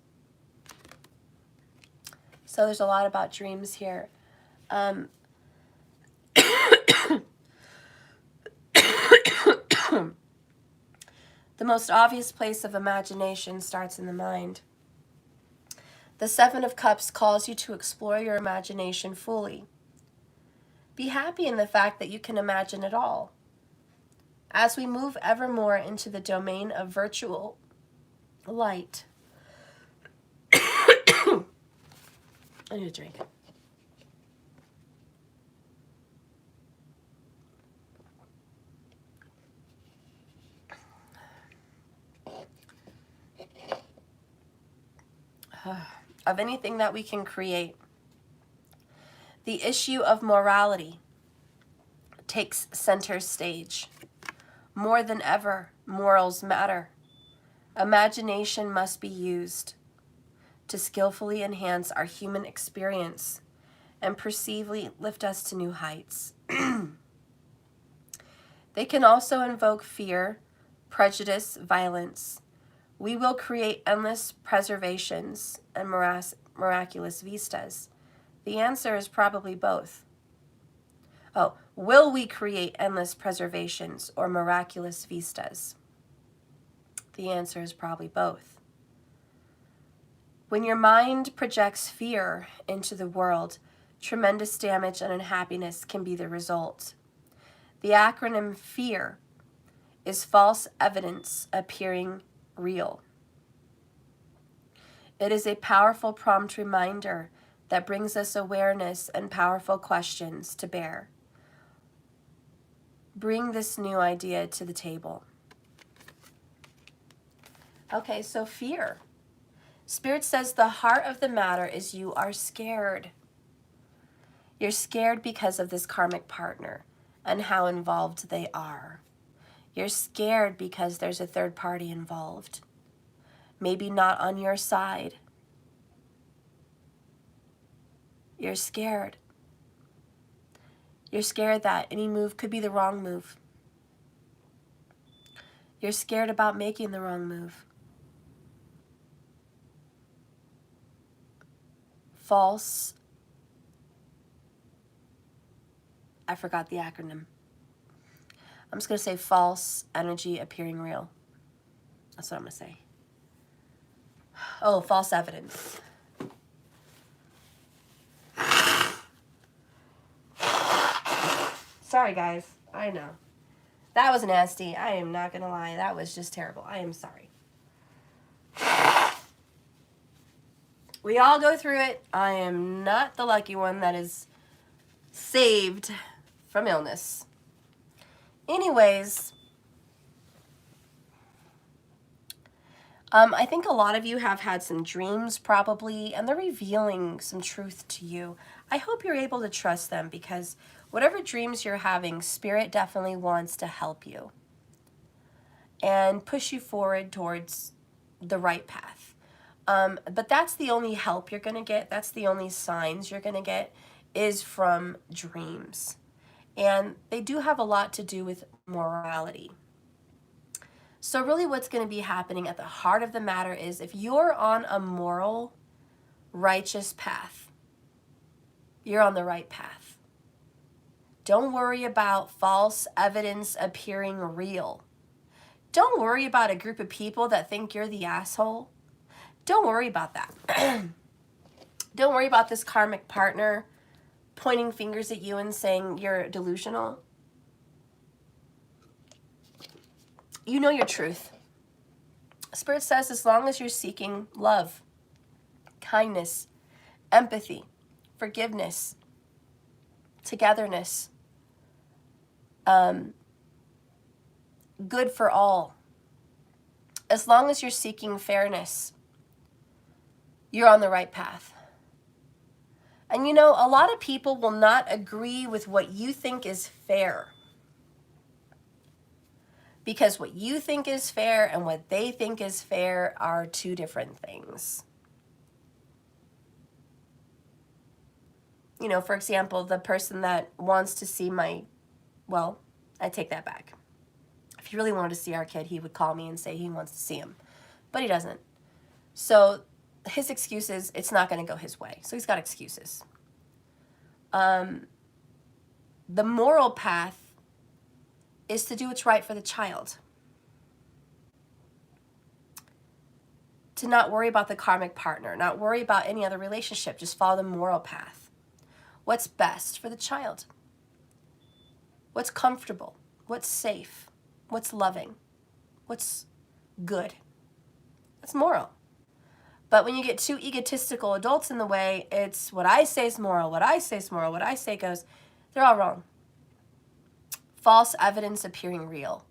So there's a lot about dreams here. The most obvious place of imagination starts in the mind. The Seven of Cups calls you to explore your imagination fully. Be happy in the fact that you can imagine it all. As we move ever more into the domain of virtual light. I need a drink. Of anything that we can create. The issue of morality takes center stage. More than ever, morals matter. Imagination must be used to skillfully enhance our human experience and perceivably lift us to new heights. They can also invoke fear, prejudice, violence. We will create endless preservations and miraculous vistas. The answer is probably both. Oh, will we create endless preservations or miraculous vistas? The answer is probably both. When your mind projects fear into the world, tremendous damage and unhappiness can be the result. The acronym FEAR is false evidence appearing real. It is a powerful prompt reminder that brings us awareness and powerful questions to bear. Bring this new idea to the table. Okay, so fear. Spirit says the heart of the matter is you are scared. You're scared because of this karmic partner and how involved they are. You're scared because there's a third party involved. Maybe not on your side. You're scared. You're scared that any move could be the wrong move. You're scared about making the wrong move. False. I forgot the acronym. I'm just going to say false energy appearing real. That's what I'm going to say. Oh, false evidence. Sorry, guys. I know. That was nasty. I am not going to lie. That was just terrible. I am sorry. We all go through it. I am not the lucky one that is saved from illness. Anyways, I think a lot of you have had some dreams probably, and they're revealing some truth to you. I hope you're able to trust them, because whatever dreams you're having, Spirit definitely wants to help you and push you forward towards the right path. But that's the only help you're going to get. That's the only signs you're going to get is from dreams. And they do have a lot to do with morality. So really what's going to be happening at the heart of the matter is, if you're on a moral, righteous path, you're on the right path. Don't worry about false evidence appearing real. Don't worry about a group of people that think you're the asshole. Don't worry about that. Don't worry about this karmic partner pointing fingers at you and saying you're delusional. You know your truth. Spirit says as long as you're seeking love, kindness, empathy, forgiveness, togetherness, good for all, as long as you're seeking fairness, you're on the right path. And you know, a lot of people will not agree with what you think is fair, because what you think is fair and what they think is fair are two different things. You know, for example, the person that wants to see well, I take that back. If he really wanted to see our kid, he would call me and say he wants to see him, but he doesn't. So his excuse is it's not going to go his way. So he's got excuses. The moral path is to do what's right for the child. To not worry about the karmic partner, not worry about any other relationship, just follow the moral path. What's best for the child? What's comfortable? What's safe? What's loving? What's good? That's moral. But when you get two egotistical adults in the way, it's what I say is moral, what I say is moral, what I say goes. They're all wrong. False evidence appearing real.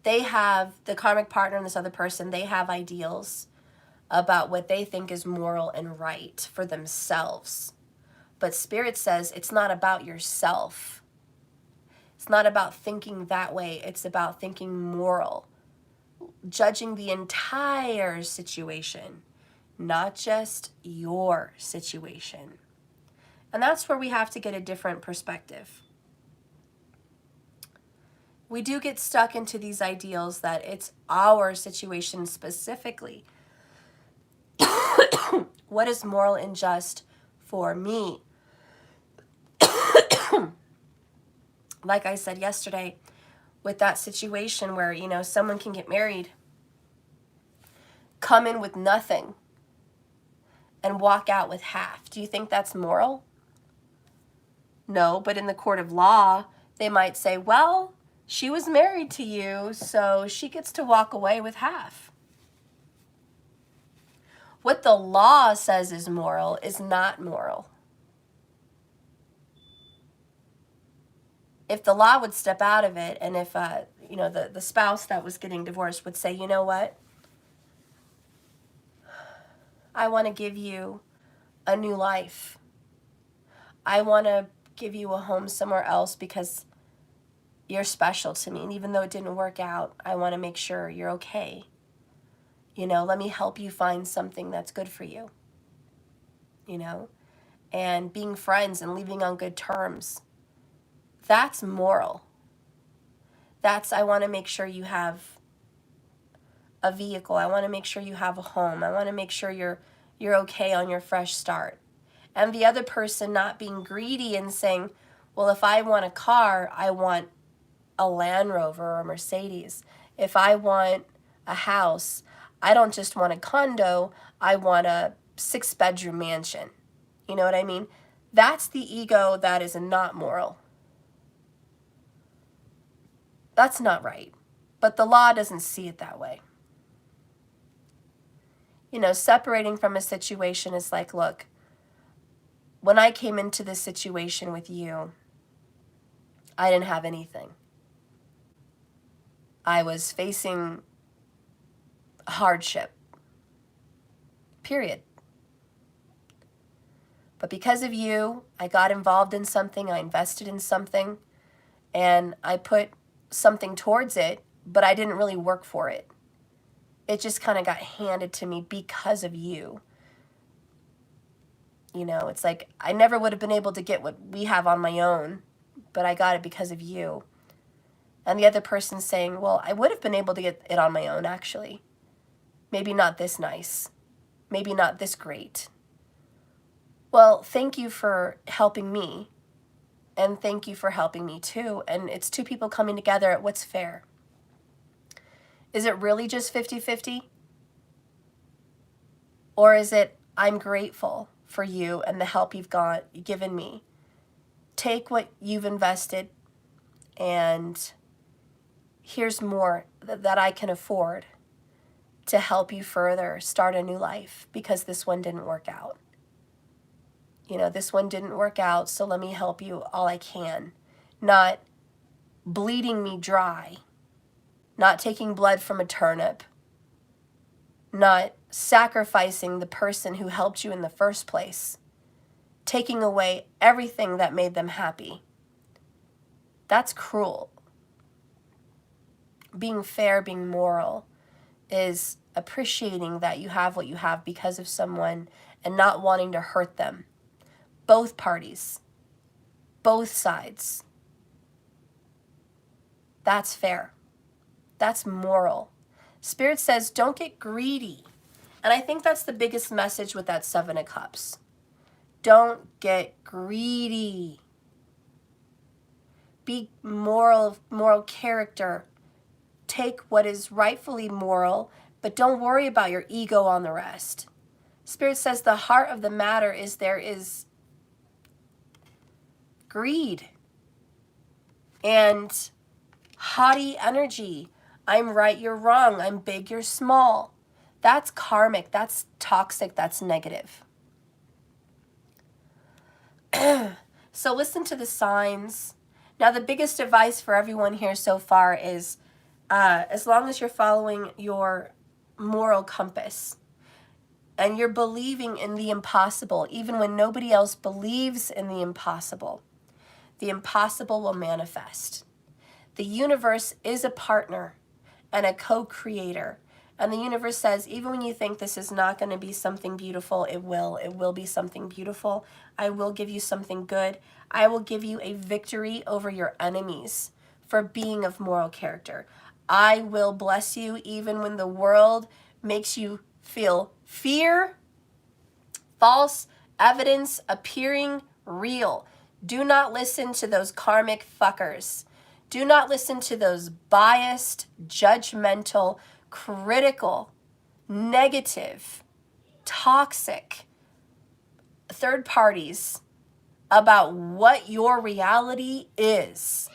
They have, the karmic partner and this other person, they have ideals about what they think is moral and right for themselves. But Spirit says it's not about yourself. It's not about thinking that way. It's about thinking moral. Judging the entire situation, not just your situation. And that's where we have to get a different perspective. We do get stuck into these ideals that it's our situation specifically. What is moral and just for me? Like I said yesterday, with that situation where, you know, someone can get married, come in with nothing, and walk out with half. Do you think that's moral? No, but in the court of law, they might say, well, she was married to you, so she gets to walk away with half. What the law says is moral is not moral. If the law would step out of it, and if you know, the spouse that was getting divorced would say, you know what? I want to give you a new life. I want to give you a home somewhere else because you're special to me. And even though it didn't work out, I want to make sure you're okay. You know, let me help you find something that's good for you. You know, and being friends and leaving on good terms. That's moral. That's, I want to make sure you have a vehicle. I want to make sure you have a home. I want to make sure you're okay on your fresh start. And the other person not being greedy and saying, well, if I want a car, I want a Land Rover or a Mercedes. If I want a house, I don't just want a condo, I want a 6-bedroom mansion. You know what I mean? That's the ego that is not moral. That's not right. But the law doesn't see it that way. You know, separating from a situation is like, look, when I came into this situation with you, I didn't have anything. I was facing hardship. Period. But because of you, I got involved in something, I invested in something, and I put something towards it, but I didn't really work for it. It just kind of got handed to me because of you. You know, it's like I never would have been able to get what we have on my own, but I got it because of you. And the other person's saying, well, I would have been able to get it on my own, actually. Maybe not this nice. Maybe not this great. Well, thank you for helping me. And thank you for helping me too. And it's two people coming together at what's fair. Is it really just 50-50? Or is it, I'm grateful for you and the help you've given me. Take what you've invested and here's more that I can afford to help you further start a new life because this one didn't work out. You know, this one didn't work out, so let me help you all I can. Not bleeding me dry. Not taking blood from a turnip. Not sacrificing the person who helped you in the first place. Taking away everything that made them happy. That's cruel. Being fair, being moral, is appreciating that you have what you have because of someone and not wanting to hurt them. Both parties. Both sides. That's fair. That's moral. Spirit says, don't get greedy. And I think that's the biggest message with that 7 of Cups. Don't get greedy. Be moral character. Take what is rightfully moral, but don't worry about your ego on the rest. Spirit says the heart of the matter is there is greed and haughty energy. I'm right, you're wrong. I'm big, you're small. That's karmic. That's toxic. That's negative. So listen to the signs. Now, the biggest advice for everyone here so far is as long as you're following your moral compass and you're believing in the impossible, even when nobody else believes in the impossible will manifest. The universe is a partner and a co-creator. And the universe says, even when you think this is not going to be something beautiful, it will. It will be something beautiful. I will give you something good. I will give you a victory over your enemies for being of moral character. I will bless you even when the world makes you feel fear, false evidence appearing real. Do not listen to those karmic fuckers. Do not listen to those biased, judgmental, critical, negative, toxic third parties about what your reality is.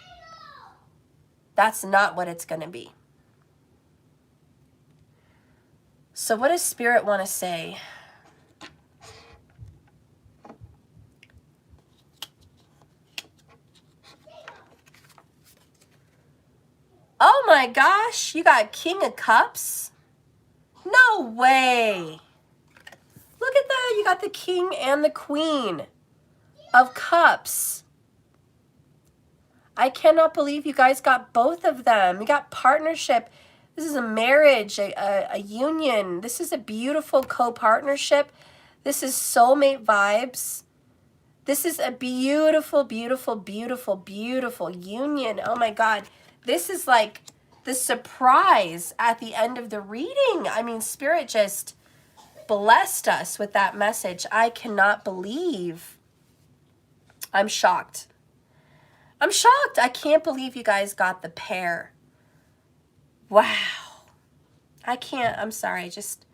That's not what it's going to be. So what does Spirit want to say? Oh my gosh, you got King of Cups? No way. Look at that, you got the King and the Queen of Cups. I cannot believe you guys got both of them. You got partnership. This is a marriage, a union. This is a beautiful co-partnership. This is soulmate vibes. This is a beautiful, beautiful, beautiful, beautiful union. Oh my God. This is like the surprise at the end of the reading. I mean, Spirit just blessed us with that message. I cannot believe. I'm shocked. I'm shocked. I can't believe you guys got the pair. Wow. I can't. I'm sorry. Just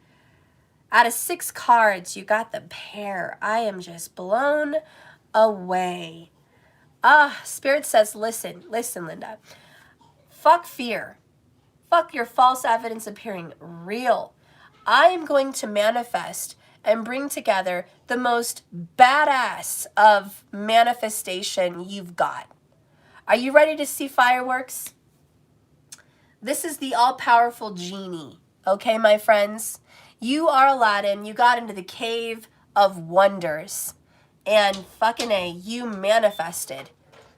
out of 6 cards, you got the pair. I am just blown away. Spirit says, listen, Linda. Fuck fear. Fuck your false evidence appearing real. I am going to manifest and bring together the most badass of manifestation you've got. Are you ready to see fireworks? This is the all-powerful genie. Okay, my friends? You are Aladdin. You got into the cave of wonders. And fucking A, you manifested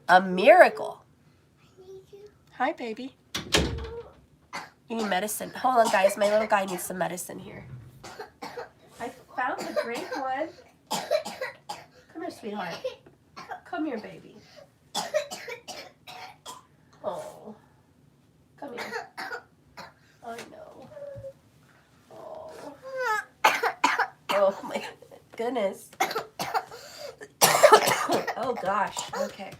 a miracle. Hi, baby. You need medicine. Hold on, guys. My little guy needs some medicine here. I found the great one. Come here, sweetheart. Come here, baby. Oh. Come here. I know. Oh. Oh, my goodness. Oh, gosh. Okay.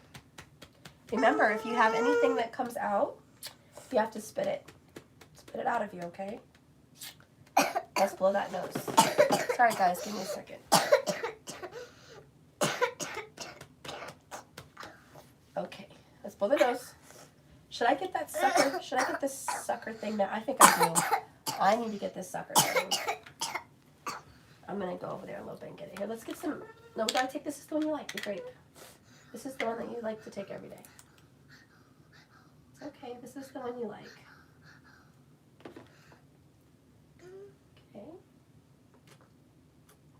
Remember, if you have anything that comes out, you have to spit it. Spit it out of you, okay? Let's blow that nose. Sorry, guys. Give me a second. Okay. Let's blow the nose. Should I get that sucker? Should I get this sucker thing now? I think I do. I need to get this sucker thing. I'm going to go over there a little bit and get it. Here, let's get some. No, we got to take this. This is the one you like, the grape. This is the one that you like to take every day. It's okay. This is the one you like. Okay.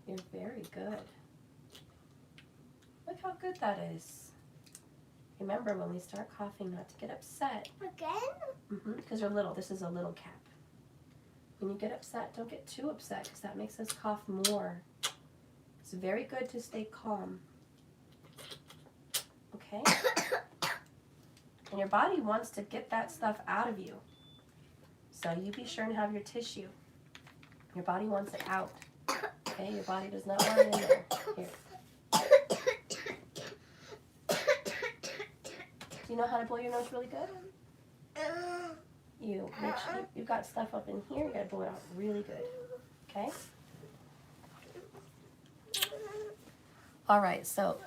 You're very good. Look how good that is. Remember, when we start coughing, not to get upset. Again? Because you're little. This is a little cap. When you get upset, don't get too upset because that makes us cough more. It's very good to stay calm. Okay? And your body wants to get that stuff out of you. So you be sure and have your tissue. Your body wants it out. Okay? Your body does not want it in there. Here. Do you know how to blow your nose really good? You make sure you've got stuff up in here. You gotta blow it out really good. Okay? All right, so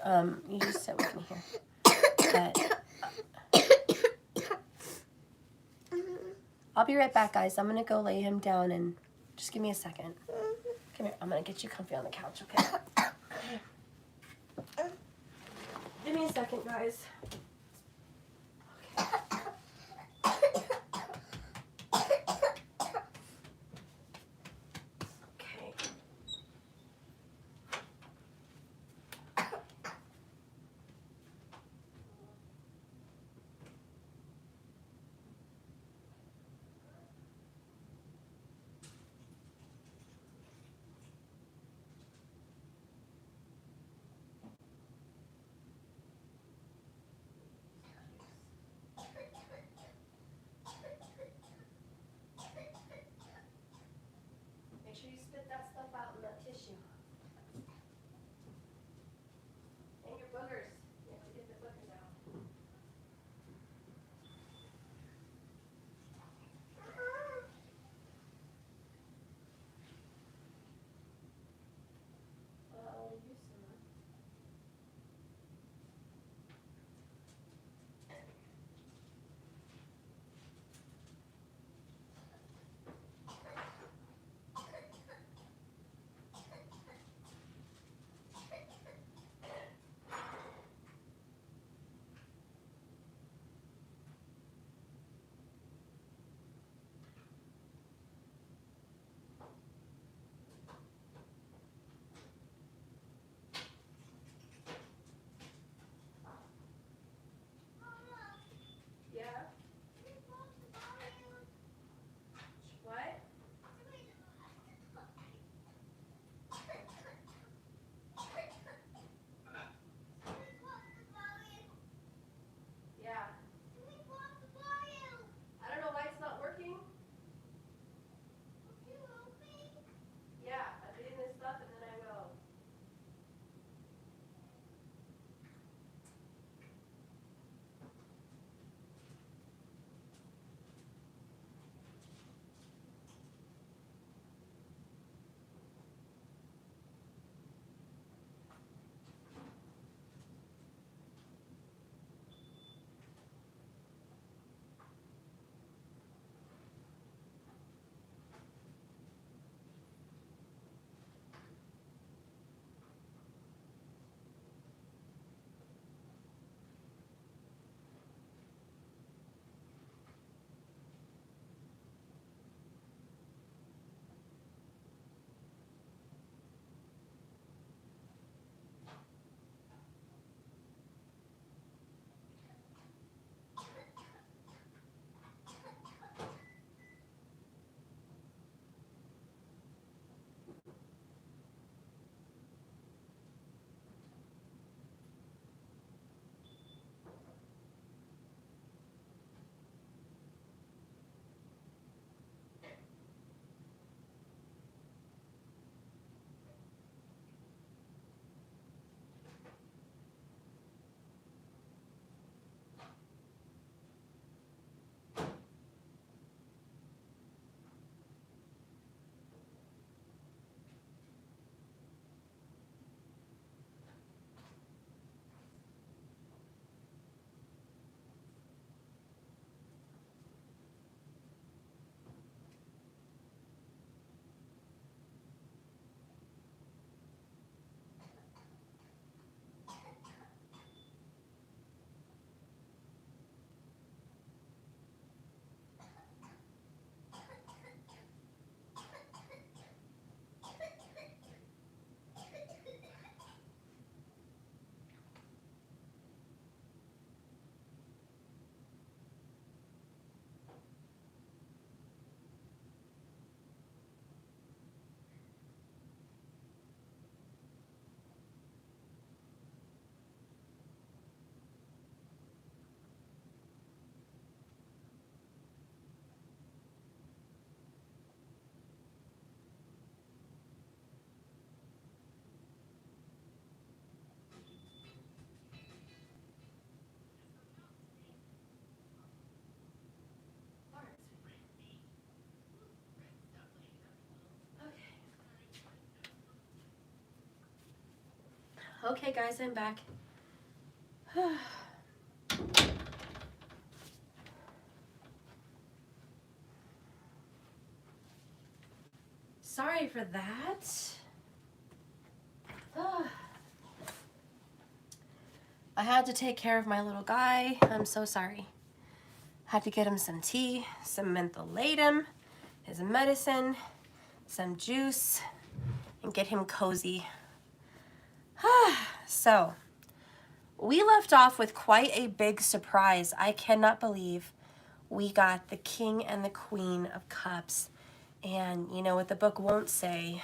you just sit with me here. I'll be right back, guys. I'm gonna go lay him down and just give me a second. Come here. I'm gonna get you comfy on the couch, okay? Give me a second, guys. Okay, guys, I'm back. Sorry for that. I had to take care of my little guy. I'm so sorry. Had to get him some tea, some mentholatum, his medicine, some juice, and get him cozy. So, we left off with quite a big surprise. I cannot believe we got the King and the Queen of Cups. And you know what the book won't say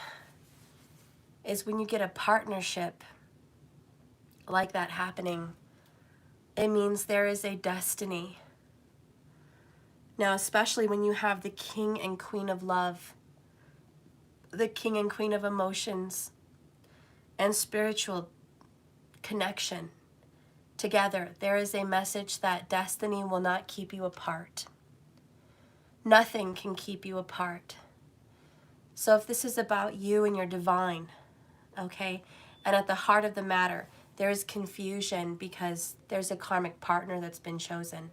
is when you get a partnership like that happening, it means there is a destiny. Now, especially when you have the King and Queen of Love, the King and Queen of Emotions, and spiritual connection together, there is a message that destiny will not keep you apart. Nothing can keep you apart. So if this is about you and your divine, okay, and at the heart of the matter, there is confusion because there's a karmic partner that's been chosen.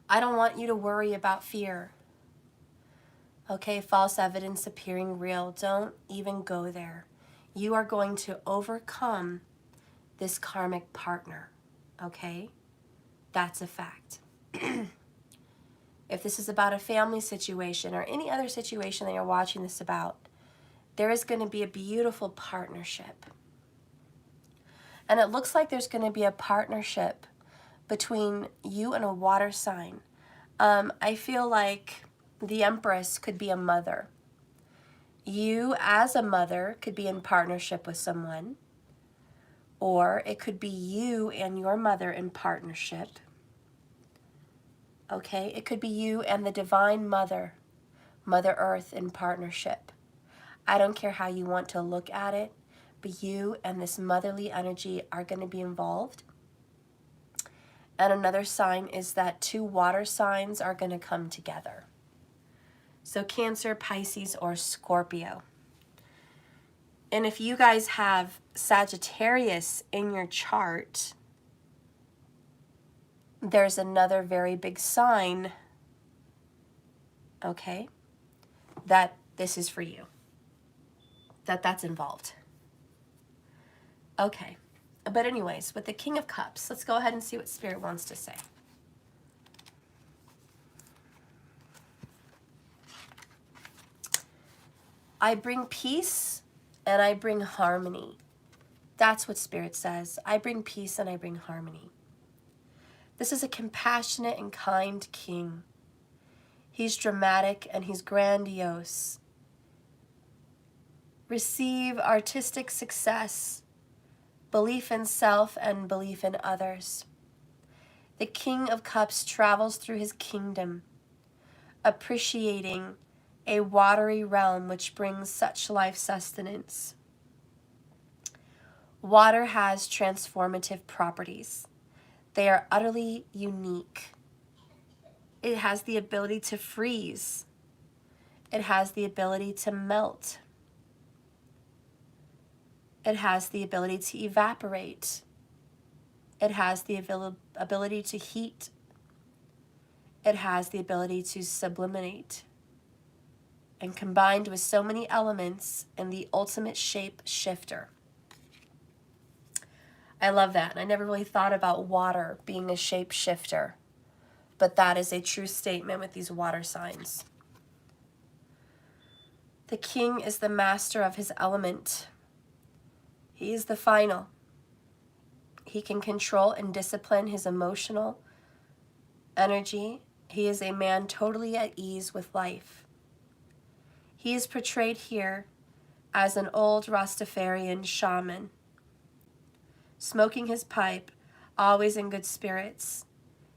I don't want you to worry about fear. Okay, false evidence appearing real. Don't even go there. You are going to overcome this karmic partner, okay? That's a fact. If this is about a family situation or any other situation that you're watching this about, there is going to be a beautiful partnership. And it looks like there's going to be a partnership between you and a water sign. I feel like the Empress could be a mother. You as a mother could be in partnership with someone. Or it could be you and your mother in partnership. Okay, it could be you and the Divine Mother, Mother Earth in partnership. I don't care how you want to look at it, but you and this motherly energy are going to be involved. And another sign is that two water signs are going to come together. So Cancer, Pisces, or Scorpio. And if you guys have Sagittarius in your chart, there's another very big sign, okay, that this is for you, that's involved. Okay, but anyways, with the King of Cups, let's go ahead and see what Spirit wants to say. I bring peace and I bring harmony. That's what Spirit says. I bring peace and I bring harmony. This is a compassionate and kind king. He's dramatic and he's grandiose. Receive artistic success, belief in self and belief in others. The King of Cups travels through his kingdom, appreciating a watery realm which brings such life sustenance. Water has transformative properties. They are utterly unique. It has the ability to freeze. It has the ability to melt. It has the ability to evaporate. It has the ability to heat. It has the ability to sublimate. And combined with so many elements in the ultimate shape shifter. I love that. And I never really thought about water being a shape shifter. But that is a true statement with these water signs. The king is the master of his element. He is the final. He can control and discipline his emotional energy. He is a man totally at ease with life. He is portrayed here as an old Rastafarian shaman, smoking his pipe, always in good spirits.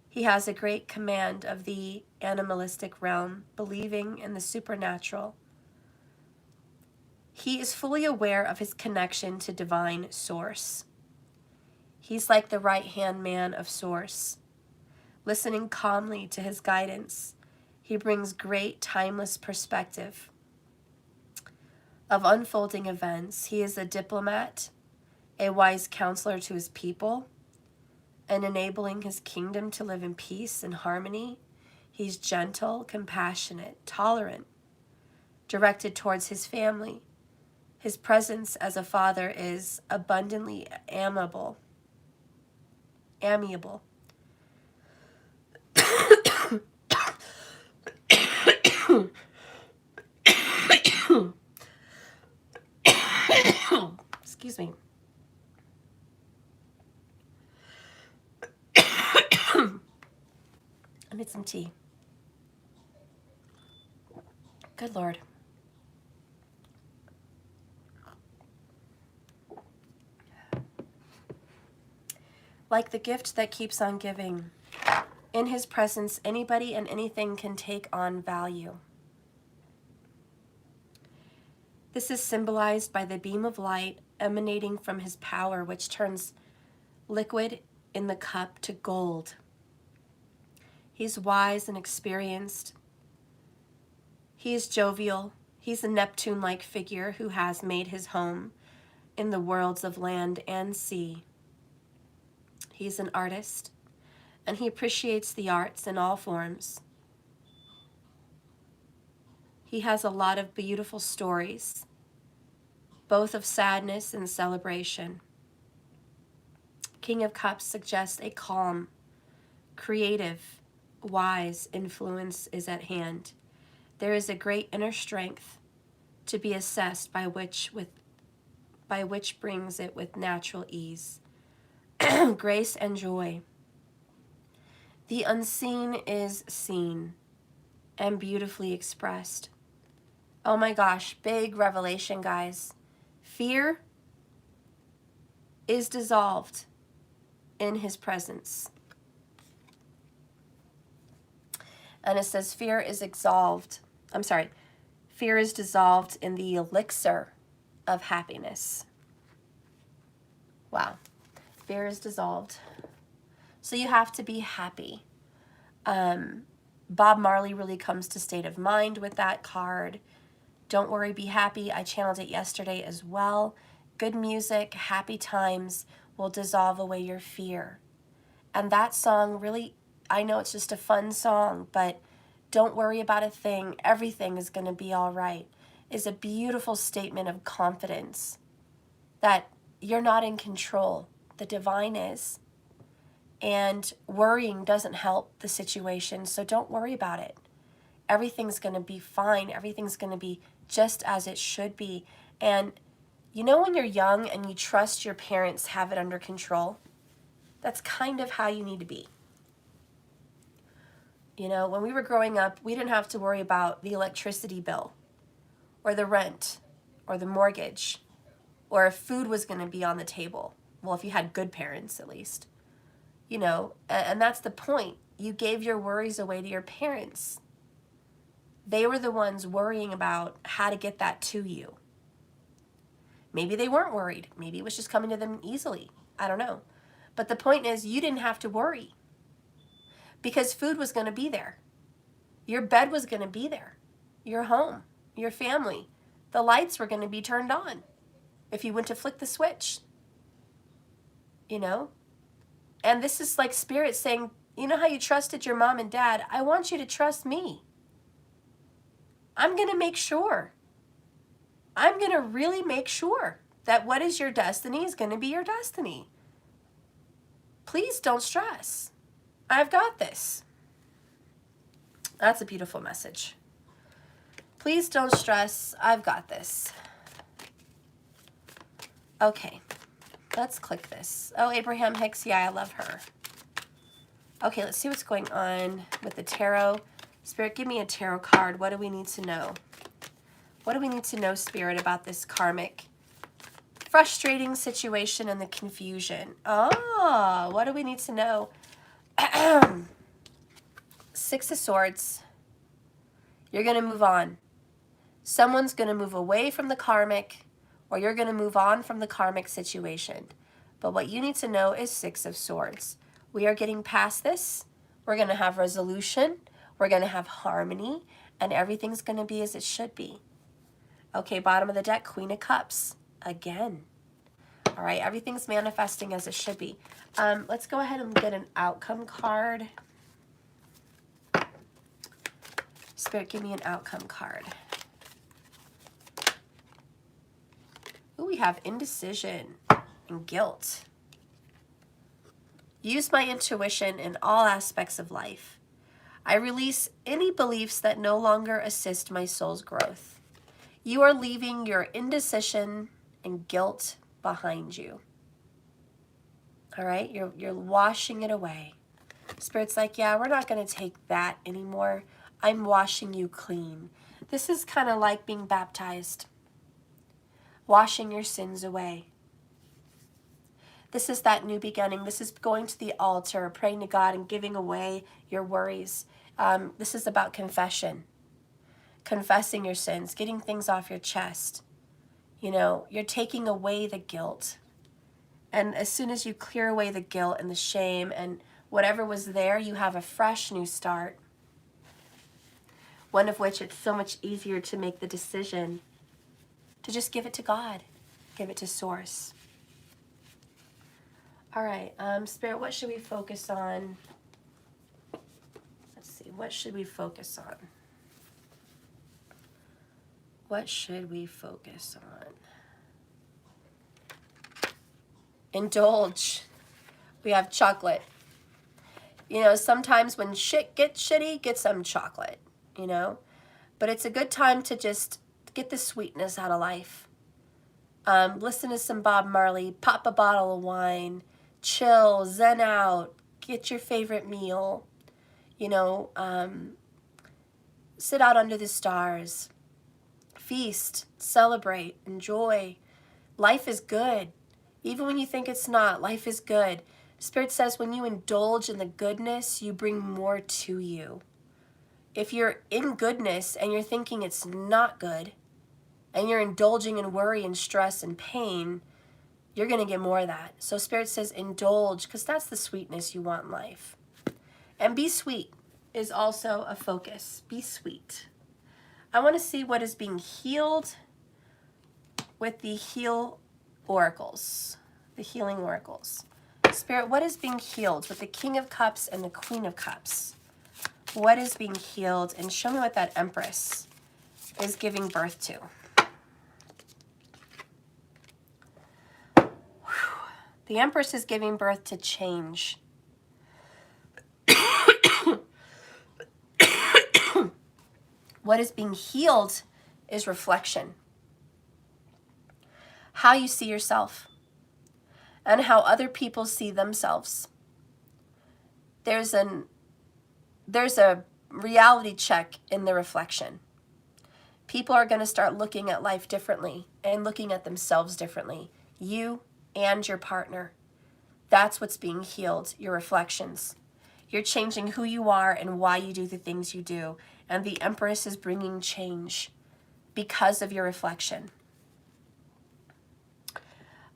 He has a great command of the animalistic realm, believing in the supernatural. He is fully aware of his connection to divine source. He's like the right-hand man of source. Listening calmly to his guidance, he brings great timeless perspective of unfolding events. He is a diplomat, a wise counselor to his people, and enabling his kingdom to live in peace and harmony. He's gentle, compassionate, tolerant, directed towards his family. His presence as a father is abundantly amiable. Excuse me. I need some tea. Good Lord. Like the gift that keeps on giving, in his presence, anybody and anything can take on value. This is symbolized by the beam of light emanating from his power, which turns liquid in the cup to gold. He's wise and experienced. He is jovial. He's a Neptune-like figure who has made his home in the worlds of land and sea. He's an artist, and he appreciates the arts in all forms. He has a lot of beautiful stories, both of sadness and celebration. King of Cups suggests a calm, creative, wise influence is at hand. There is a great inner strength to be assessed by which brings it with natural ease. Grace and joy. The unseen is seen and beautifully expressed. Oh my gosh, big revelation, guys. Fear is dissolved in his presence. And it says fear is dissolved in the elixir of happiness. Wow. Fear is dissolved. So you have to be happy. Bob Marley really comes to state of mind with that card. Don't worry, be happy. I channeled it yesterday as well. Good music, happy times will dissolve away your fear. And that song really, I know it's just a fun song, but don't worry about a thing. Everything is going to be all right. Is a beautiful statement of confidence that you're not in control. The divine is. And worrying doesn't help the situation, so don't worry about it. Everything's going to be fine. Everything's going to be just as it should be. And you know when you're young and you trust your parents have it under control? That's kind of how you need to be. You know, when we were growing up, we didn't have to worry about the electricity bill or the rent or the mortgage or if food was going to be on the table. Well, if you had good parents, at least. You know, and that's the point. You gave your worries away to your parents. They were the ones worrying about how to get that to you. Maybe they weren't worried. Maybe it was just coming to them easily. I don't know. But the point is, you didn't have to worry because food was going to be there. Your bed was going to be there. Your home, your family. The lights were going to be turned on if you went to flick the switch. You know? And this is like Spirit saying, you know how you trusted your mom and dad? I want you to trust me. I'm going to make sure. I'm going to really make sure that what is your destiny is going to be your destiny. Please don't stress. I've got this. That's a beautiful message. Please don't stress. I've got this. Okay. Let's click this. Oh, Abraham Hicks. Yeah, I love her. Okay, let's see what's going on with the tarot. Spirit, give me a tarot card. What do we need to know? What do we need to know, Spirit, about this karmic, frustrating situation and the confusion? Oh, what do we need to know? Six of Swords. You're going to move on. Someone's going to move away from the karmic, or you're going to move on from the karmic situation. But what you need to know is Six of Swords. We are getting past this. We're going to have resolution. We're going to have harmony. And everything's going to be as it should be. Okay, bottom of the deck, Queen of Cups. Again. All right, everything's manifesting as it should be. Let's go ahead and get an outcome card. Spirit, give me an outcome card. Ooh, we have indecision and guilt. Use my intuition in all aspects of life. I release any beliefs that no longer assist my soul's growth. You are leaving your indecision and guilt behind you. All right, you're washing it away. Spirit's like, yeah, we're not going to take that anymore. I'm washing you clean. This is kind of like being baptized, washing your sins away. This is that new beginning. This is going to the altar, praying to God and giving away your worries. This is about confession, confessing your sins, getting things off your chest. You know, you're taking away the guilt. And as soon as you clear away the guilt and the shame and whatever was there, you have a fresh new start. One of which it's so much easier to make the decision to just give it to God, give it to Source. All right, Spirit, what should we focus on? Let's see, what should we focus on? What should we focus on? Indulge. We have chocolate. You know, sometimes when shit gets shitty, get some chocolate, you know? But it's a good time to just get the sweetness out of life. Listen to some Bob Marley, pop a bottle of wine, chill, zen out, get your favorite meal, you know, sit out under the stars, feast, celebrate, enjoy. Life is good. Even when you think it's not, life is good. Spirit says when you indulge in the goodness, you bring more to you. If you're in goodness and you're thinking it's not good, and you're indulging in worry and stress and pain, you're going to get more of that. So Spirit says indulge, because that's the sweetness you want in life. And be sweet is also a focus. Be sweet. I want to see what is being healed with the heal oracles, the healing oracles. Spirit, what is being healed with the King of Cups and the Queen of Cups? What is being healed? And show me what that Empress is giving birth to. The Empress is giving birth to change. What is being healed is reflection. How you see yourself and how other people see themselves. There's a reality check in the reflection. People are going to start looking at life differently and looking at themselves differently. You and your partner. That's what's being healed, your reflections. You're changing who you are and why you do the things you do. And the Empress is bringing change because of your reflection.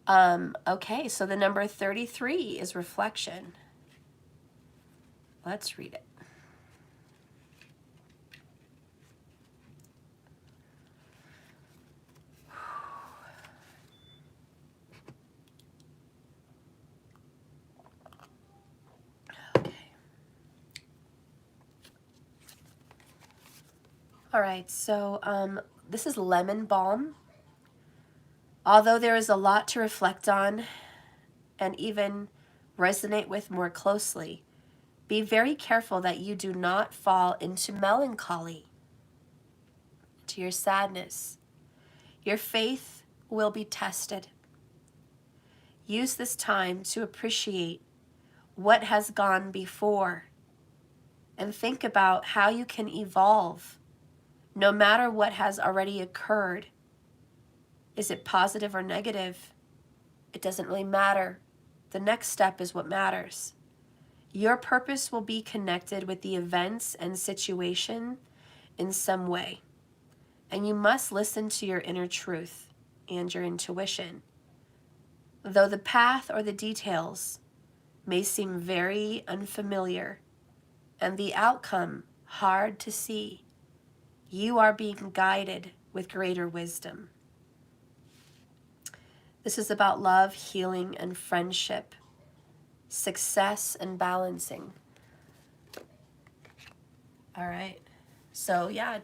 Okay, so the number 33 is reflection. Let's read it. All right, so this is lemon balm. Although there is a lot to reflect on and even resonate with more closely, be very careful that you do not fall into melancholy, to your sadness. Your faith will be tested. Use this time to appreciate what has gone before and think about how you can evolve no matter what has already occurred. Is it positive or negative? It doesn't really matter. The next step is what matters. Your purpose will be connected with the events and situation in some way. And you must listen to your inner truth and your intuition. Though the path or the details may seem very unfamiliar and the outcome hard to see, you are being guided with greater wisdom. This is about love, healing, and friendship, success, and balancing. All right. So yeah,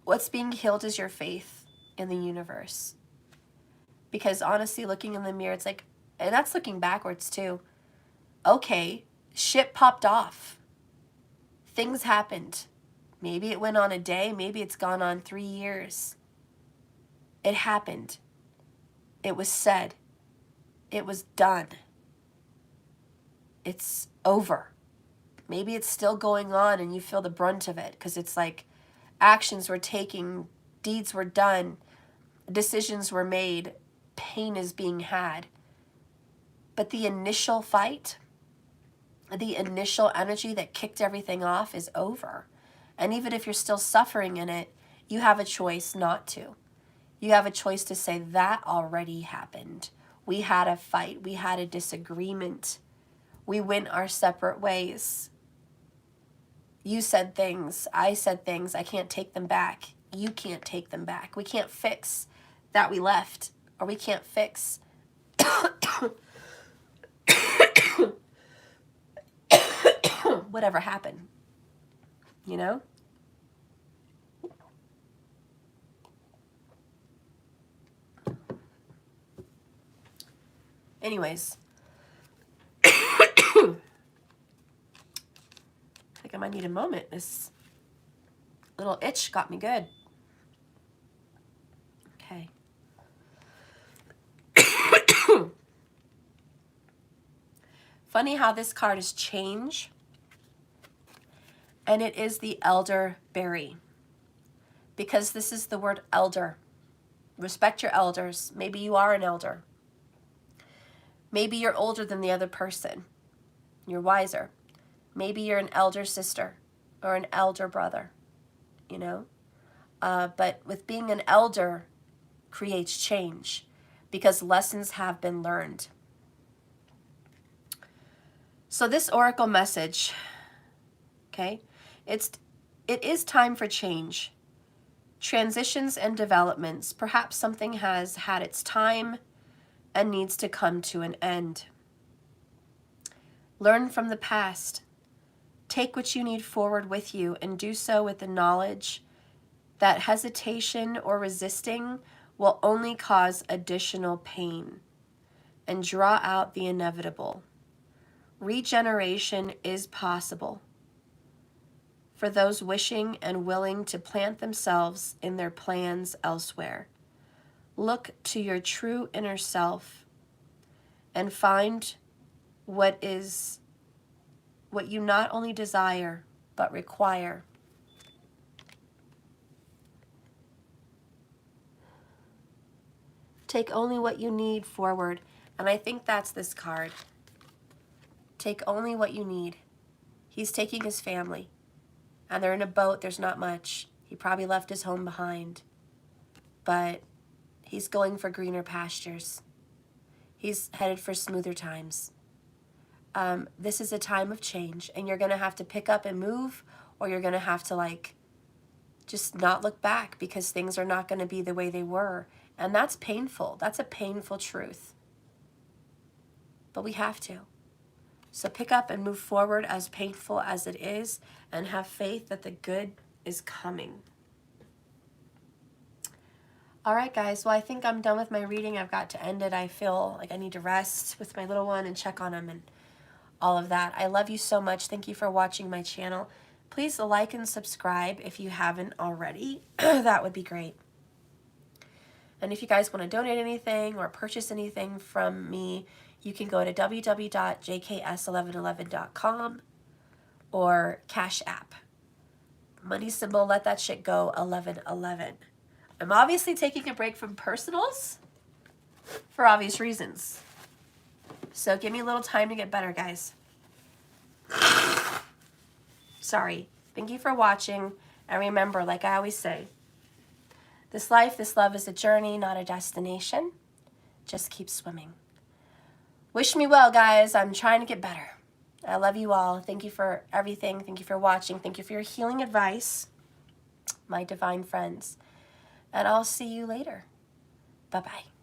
what's being healed is your faith in the universe. Because honestly, looking in the mirror, it's like, and that's looking backwards too. Okay, shit popped off. Things happened. Maybe it went on a day, maybe it's gone on 3 years. It happened. It was said. It was done. It's over. Maybe it's still going on and you feel the brunt of it because it's like actions were taken, deeds were done, decisions were made, pain is being had. But the initial fight, the initial energy that kicked everything off is over. And even if you're still suffering in it, you have a choice not to. You have a choice to say, that already happened. We had a fight. We had a disagreement. We went our separate ways. You said things. I said things. I can't take them back. You can't take them back. We can't fix that we left, or we can't fix whatever happened, you know? Anyways, I think I might need a moment. This little itch got me good. Okay. Funny how this card is change, and it is the elderberry, because this is the word elder. Respect your elders. Maybe you are an elder. Maybe you're older than the other person. You're wiser. Maybe you're an elder sister or an elder brother, you know? But with being an elder creates change because lessons have been learned. So this oracle message, okay, it is time for change. Transitions and developments. Perhaps something has had its time and needs to come to an end. Learn from the past. Take what you need forward with you and do so with the knowledge that hesitation or resisting will only cause additional pain and draw out the inevitable. Regeneration is possible for those wishing and willing to plant themselves in their plans elsewhere. Look to your true inner self and find what you not only desire, but require. Take only what you need forward. And I think that's this card. Take only what you need. He's taking his family. And they're in a boat. There's not much. He probably left his home behind. But he's going for greener pastures. He's headed for smoother times. This is a time of change, and you're going to have to pick up and move, or you're going to have to just not look back because things are not going to be the way they were. And that's painful. That's a painful truth. But we have to. So pick up and move forward, as painful as it is, and have faith that the good is coming. All right, guys. Well, I think I'm done with my reading. I've got to end it. I feel like I need to rest with my little one and check on him and all of that. I love you so much. Thank you for watching my channel. Please like and subscribe if you haven't already. That would be great. And if you guys want to donate anything or purchase anything from me, you can go to www.jks1111.com or Cash App. Money symbol, let that shit go, 1111. I'm obviously taking a break from personals for obvious reasons. So give me a little time to get better, guys. Sorry. Thank you for watching. And remember, like I always say, this life, this love is a journey, not a destination. Just keep swimming. Wish me well, guys. I'm trying to get better. I love you all. Thank you for everything. Thank you for watching. Thank you for your healing advice, my divine friends. And I'll see you later. Bye-bye.